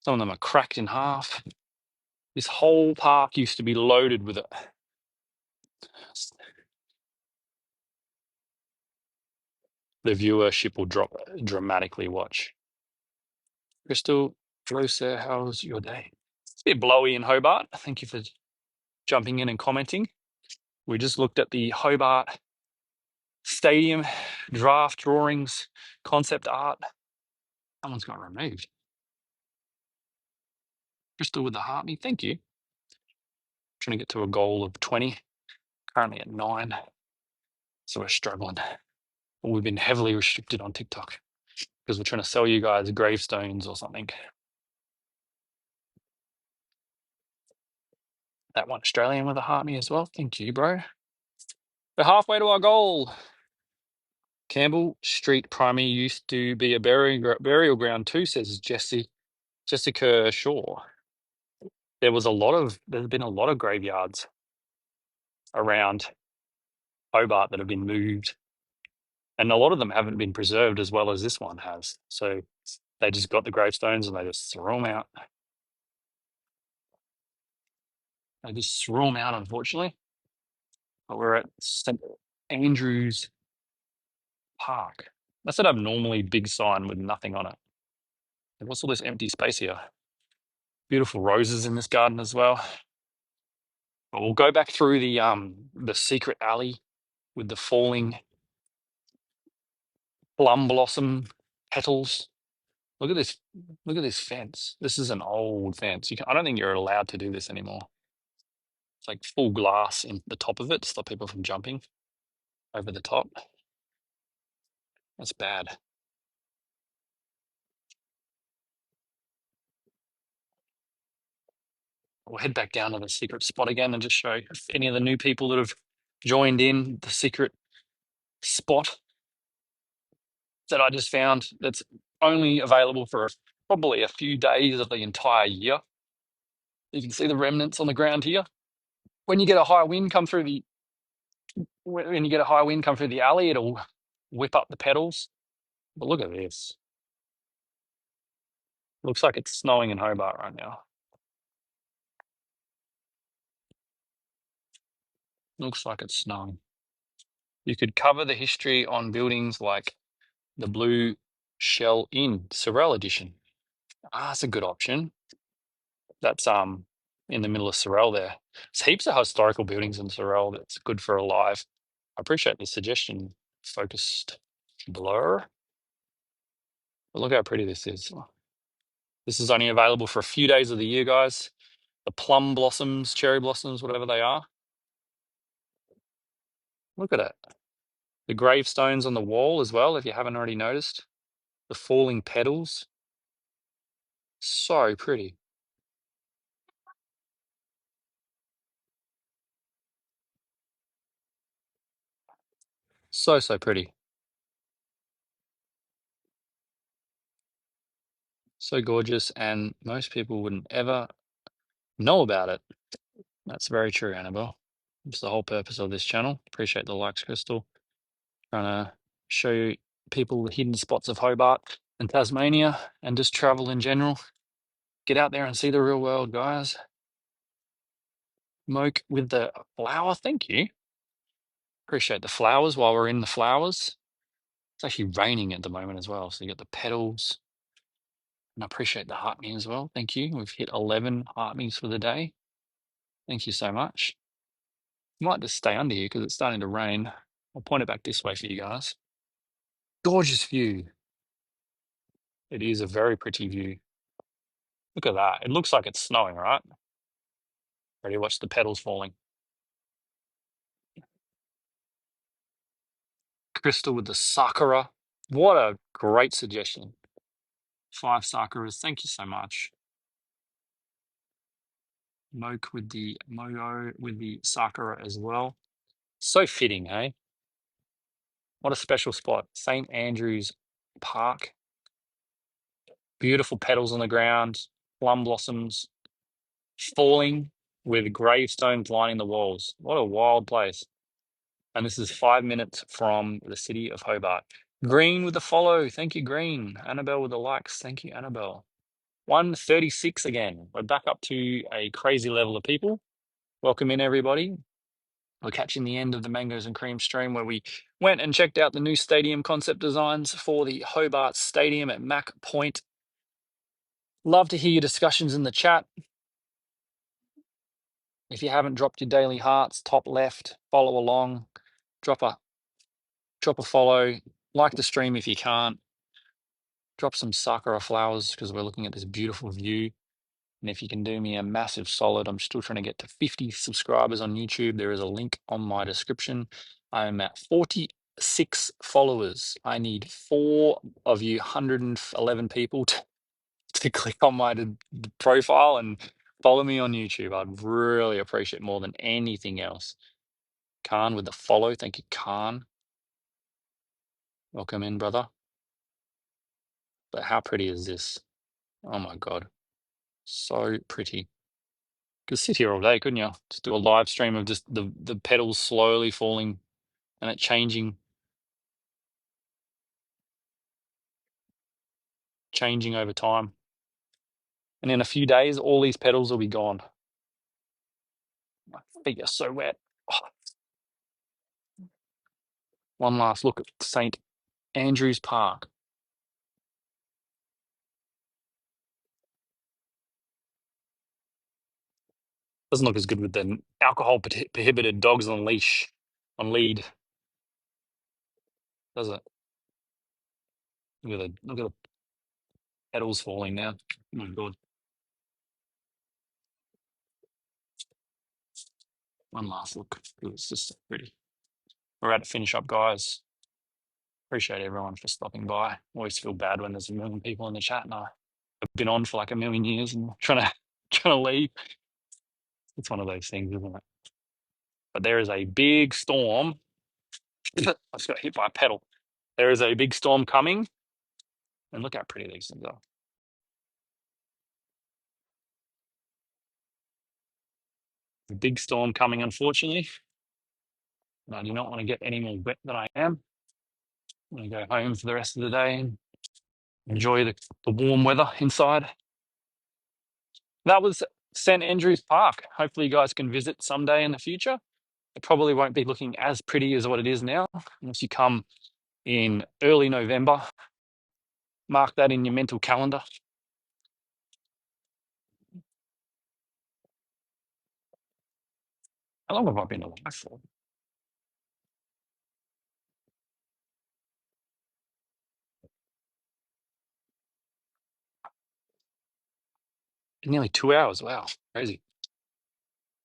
Some of them are cracked in half. This whole park used to be loaded with it. The viewership will drop dramatically. Watch. Crystal, hello, sir. How's your day? It's a bit blowy in Hobart. Thank you for jumping in and commenting. We just looked at the Hobart Stadium draft drawings, concept art. Someone's got removed. Crystal with the heart me. Thank you. Trying to get to a goal of 20. Currently at 9. So we're struggling. We've been heavily restricted on TikTok because we're trying to sell you guys gravestones or something. That one Australian with a heart me as well. Thank you, bro. We're halfway to our goal. Campbell Street Primary used to be a burial ground too, says Jessica Shaw. There's been a lot of graveyards around Hobart that have been moved, and a lot of them haven't been preserved as well as this one has. So they just got the gravestones and they just threw them out. Unfortunately. But we're at St. Andrews Park. That's an abnormally big sign with nothing on it. And what's all this empty space here? Beautiful roses in this garden as well. But we'll go back through the secret alley with the falling plum blossom petals. Look at this. Look at this fence. This is an old fence. I don't think you're allowed to do this anymore. It's like full glass in the top of it to stop people from jumping over the top. That's bad. We'll head back down to the secret spot again and just show if any of the new people that have joined in the secret spot that I just found that's only available for probably a few days of the entire year. You can see the remnants on the ground here. When you get a high wind come through the alley, it'll whip up the petals. But look at this. Looks like it's snowing in Hobart right now. Looks like it's snowing. You could cover the history on buildings like the Blue Shell Inn, Sorel Edition. That's a good option. That's in the middle of Sorel there. There's heaps of historical buildings in Sorel that's good for a live. I appreciate the suggestion, focused blur. But look how pretty this is. This is only available for a few days of the year, guys. The plum blossoms, cherry blossoms, whatever they are. Look at it. The gravestones on the wall as well, if you haven't already noticed. The falling petals. So pretty. So pretty. So gorgeous, and most people wouldn't ever know about it. That's very true, Annabelle. It's the whole purpose of this channel. Appreciate the likes, Crystal. Trying to show you people the hidden spots of Hobart and Tasmania and just travel in general. Get out there and see the real world, guys. Moke with the flower, thank you. Appreciate the flowers while we're in the flowers. It's actually raining at the moment as well. So you got the petals. And I appreciate the heart me as well. Thank you. We've hit 11 heart me's for the day. Thank you so much. Might just stay under here because it's starting to rain. I'll point it back this way for you guys. Gorgeous view. It is a very pretty view. Look at that. It looks like it's snowing, right? Ready to watch the petals falling. Crystal with the sakura. What a great suggestion. 5 sakuras. Thank you so much. Moke with the Moyo with the sakura as well. So fitting, eh? What a special spot. St. Andrew's Park. Beautiful petals on the ground, plum blossoms falling with gravestones lining the walls. What a wild place. And this is 5 minutes from the city of Hobart. Green with the follow. Thank you, Green. Annabelle with the likes. Thank you, Annabelle. 136 again. We're back up to a crazy level of people. Welcome in, everybody. We're catching the end of the Mangoes and Cream stream where we went and checked out the new stadium concept designs for the Hobart Stadium at Macquarie Point. Love to hear your discussions in the chat. If you haven't dropped your daily hearts, top left, follow along, drop a follow, like the stream if you can't, drop some sakura flowers because we're looking at this beautiful view. And if you can do me a massive solid, I'm still trying to get to 50 subscribers on YouTube. There is a link on my description. I'm at 46 followers. I need 4 of you 111 people to click on my profile and follow me on YouTube. I'd really appreciate more than anything else. Khan with the follow. Thank you, Khan. Welcome in, brother. But how pretty is this? Oh my God. So pretty. Could sit here all day, couldn't you? Just do a live stream of just the petals slowly falling and it changing over time. And in a few days, all these petals will be gone. My feet are so wet. Oh. One last look at St. Andrew's Park. Doesn't look as good with the alcohol prohibited dogs on lead, does it? Look at the petals falling now. Oh my God. One last look. It's just so pretty. We're about to finish up, guys. Appreciate everyone for stopping by. Always feel bad when there's a million people in the chat, and I've been on for like a million years and trying to leave. It's one of those things, isn't it? But there is a big storm. I just got hit by a pedal. There is a big storm coming, and look how pretty these things are. A big storm coming, unfortunately. And I do not want to get any more wet than I am. I'm going to go home for the rest of the day and enjoy the warm weather inside. That was St. Andrew's Park. Hopefully you guys can visit someday in the future. It probably won't be looking as pretty as what it is now, unless you come in early November. Mark that in your mental calendar. How long have I been alive for? Nearly 2 hours. Wow, crazy.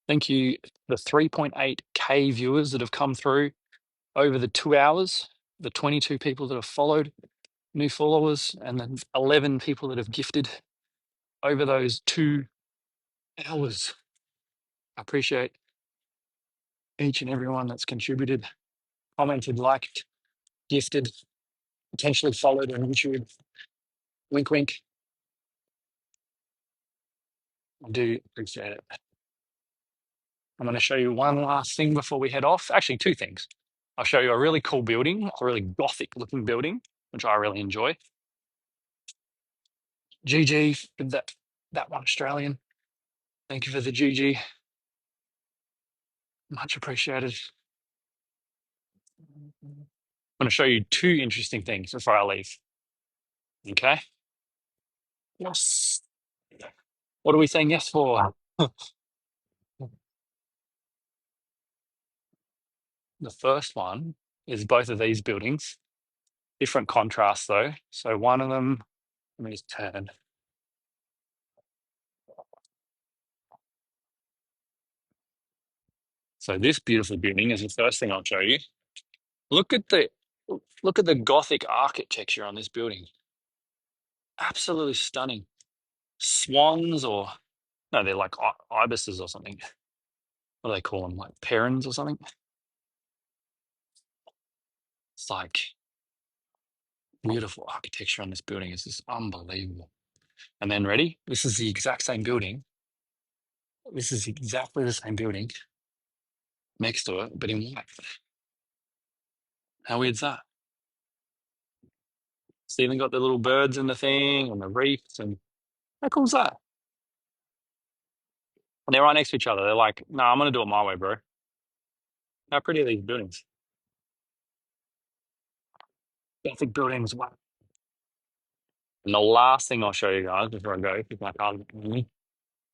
Thank you, the 3.8K viewers that have come through over the 2 hours, the 22 people that have followed, new followers, and the 11 people that have gifted over those 2 hours. I appreciate each and everyone that's contributed, commented, liked, gifted, potentially followed on YouTube. Wink, wink. I do appreciate it. I'm going to show you one last thing before we head off. Actually, 2 things. I'll show you a really cool building, a really gothic looking building, which I really enjoy. GG, that one Australian. Thank you for the GG. Much appreciated. I'm going to show you two interesting things before I leave. Okay. Yes. What are we saying yes for? The first one is both of these buildings. Different contrast though. So one of them, let me just turn. So this beautiful building is the first thing I'll show you. Look at the Gothic architecture on this building. Absolutely stunning. Swans or no, they're like ibises or something. What do they call them? Like perins or something? It's like beautiful architecture on this building. It's just unbelievable. And then ready? This is the exact same building. This is exactly the same building next to it, but in white. How weird's that? It's even got the little birds in the thing and the reefs, and how cool is that? And they're right next to each other. They're like, no, I'm gonna do it my way, bro. How pretty are these buildings? Gothic buildings, wow. And the last thing I'll show you guys before I go, because my car's with me,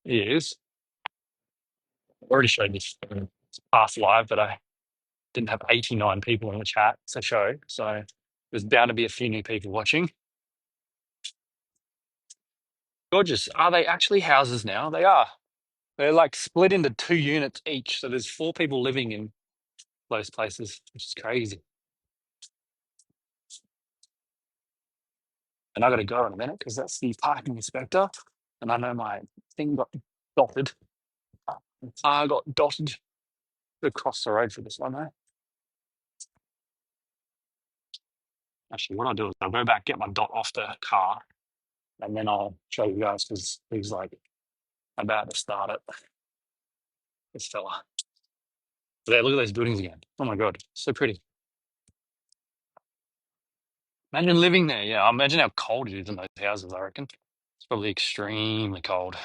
is I already showed this past live, but I didn't have 89 people in the chat to show. So there's bound to be a few new people watching. Gorgeous. Are they actually houses now? They are. They're like split into 2 units each. So there's 4 people living in those places, which is crazy. And I got to go in a minute because that's the parking inspector. And I know my thing got dotted. The car got dotted across the road for this one, though. Actually, what I'll do is I'll go back, get my dot off the car, and then I'll show you guys because he's like about to start it. This fella. But there, look at those buildings again. Oh my God, so pretty. Imagine living there. Yeah, imagine how cold it is in those houses, I reckon. It's probably extremely cold.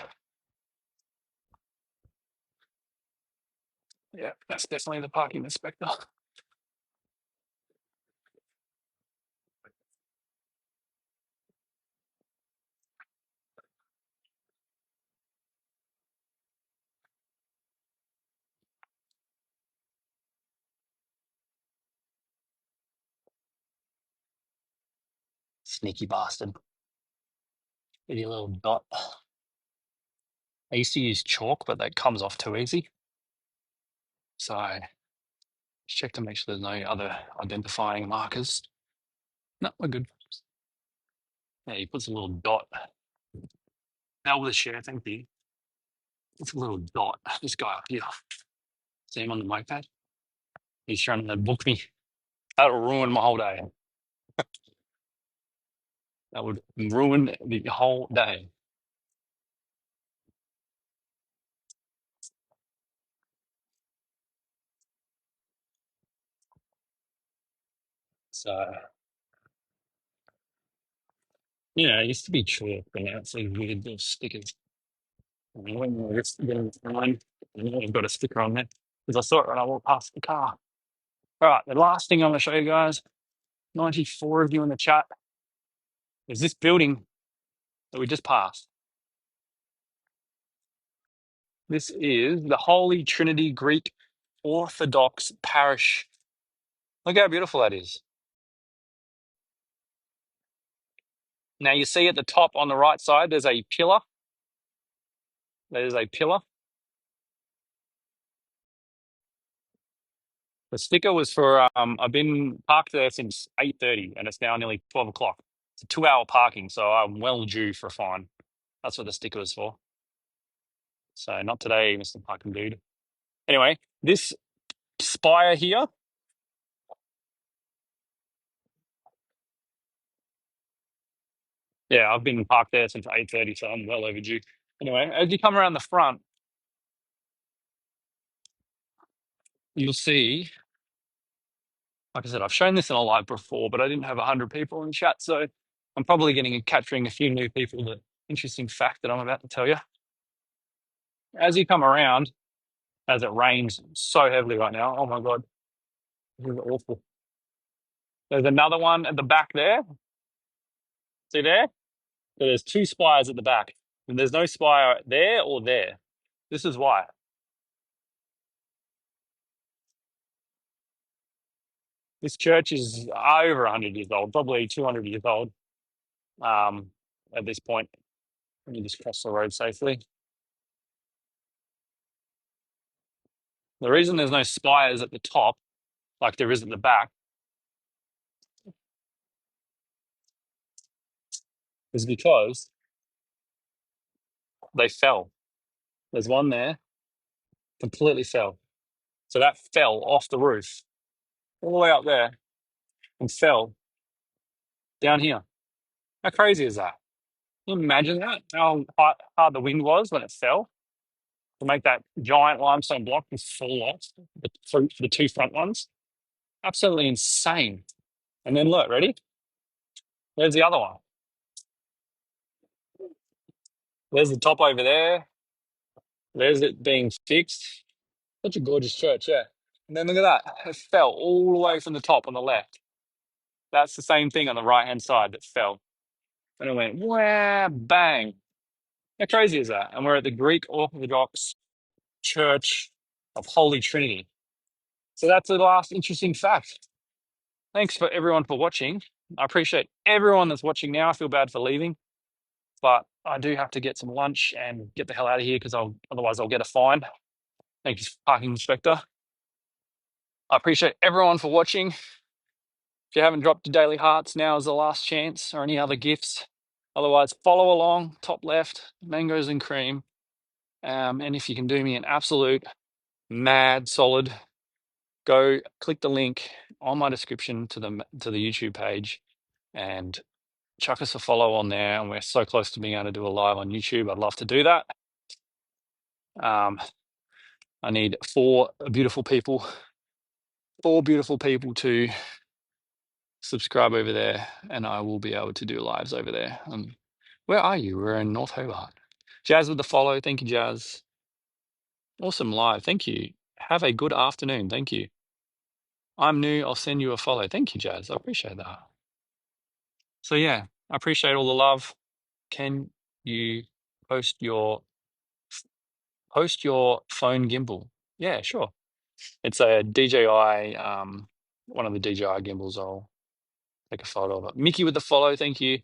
Yeah, that's definitely the parking inspector. Sneaky bastard. Pretty little dot. I used to use chalk, but that comes off too easy. So I check to make sure there's no other identifying markers. No, we're good. Yeah, he puts a little dot. Now with a share, thank you. It's a little dot. This guy up here. See him on the moped? He's trying to book me. That'll ruin my whole day. That would ruin the whole day. So, it used to be chalk, but now it's like weird little stickers. And when we're just getting fine, I've got a sticker on there because I saw it when I walked past the car. All right, the last thing I'm going to show you guys, 94 of you in the chat, is this building that we just passed. This is the Holy Trinity Greek Orthodox Parish. Look how beautiful that is. Now you see at the top on the right side, there's a pillar. There's a pillar. The sticker was for, I've been parked there since 8:30 and it's now nearly 12 o'clock. It's a 2-hour parking, so I'm well due for a fine. That's what the sticker was for. So not today, Mr. Parking Dude. Anyway, this spire here, yeah, I've been parked there since 8:30, so I'm well overdue. Anyway, as you come around the front, you'll see, like I said, I've shown this in a live before, but I didn't have 100 people in chat, so I'm probably capturing a few new people. The interesting fact that I'm about to tell you. As you come around, as it rains so heavily right now. Oh my God, this is awful. There's another one at the back there. See there? So there's two spires at the back, and there's no spire there or there. This is why. This church is over 100 years old, probably 200 years old at this point. Let me just cross the road safely. The reason there's no spires at the top, like there is at the back, is because they fell. There's one there, completely fell. So that fell off the roof all the way up there and fell down here. How crazy is that? Can you imagine that? How hard the wind was when it fell to make that giant limestone block just fall off the two front ones? Absolutely insane. And then look, ready? There's the other one. There's the top over there. There's it being fixed. Such a gorgeous church, yeah. And then look at that. It fell all the way from the top on the left. That's the same thing on the right hand side that fell. And it went, wah, bang. How crazy is that? And we're at the Greek Orthodox Church of Holy Trinity. So that's the last interesting fact. Thanks for everyone for watching. I appreciate everyone that's watching now. I feel bad for leaving, but I do have to get some lunch and get the hell out of here because otherwise I'll get a fine. Thank you, parking inspector. I appreciate everyone for watching. If you haven't dropped your daily hearts, now is the last chance, or any other gifts. Otherwise, follow along, top left, mangoes and cream. And if you can do me an absolute mad solid, go click the link on my description to the YouTube page and chuck us a follow on there. And we're so close to being able to do a live on YouTube. I'd love to do that. I need four beautiful people to subscribe over there, and I will be able to do lives over there. Where are you? We're in North Hobart. Jazz with the follow. Thank you, Jazz. Awesome live. Thank you. Have a good afternoon. Thank you. I'm new. I'll send you a follow. Thank you, Jazz. I appreciate that. So yeah, I appreciate all the love. Can you post your phone gimbal? Yeah, sure. It's a DJI, one of the DJI gimbals. I'll take a photo of it. Mickey with the follow. Thank you.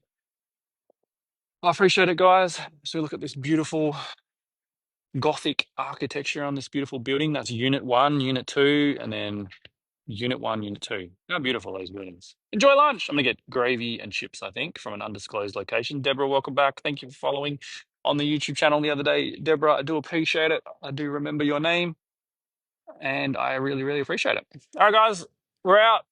I appreciate it, guys. So look at this beautiful Gothic architecture on this beautiful building. That's Unit 1, Unit 2, and then Unit 1, Unit 2. How beautiful those buildings. Enjoy lunch. I'm going to get gravy and chips, I think, from an undisclosed location. Deborah, welcome back. Thank you for following on the YouTube channel the other day. Deborah, I do appreciate it. I do remember your name, and I really, really appreciate it. All right, guys, we're out.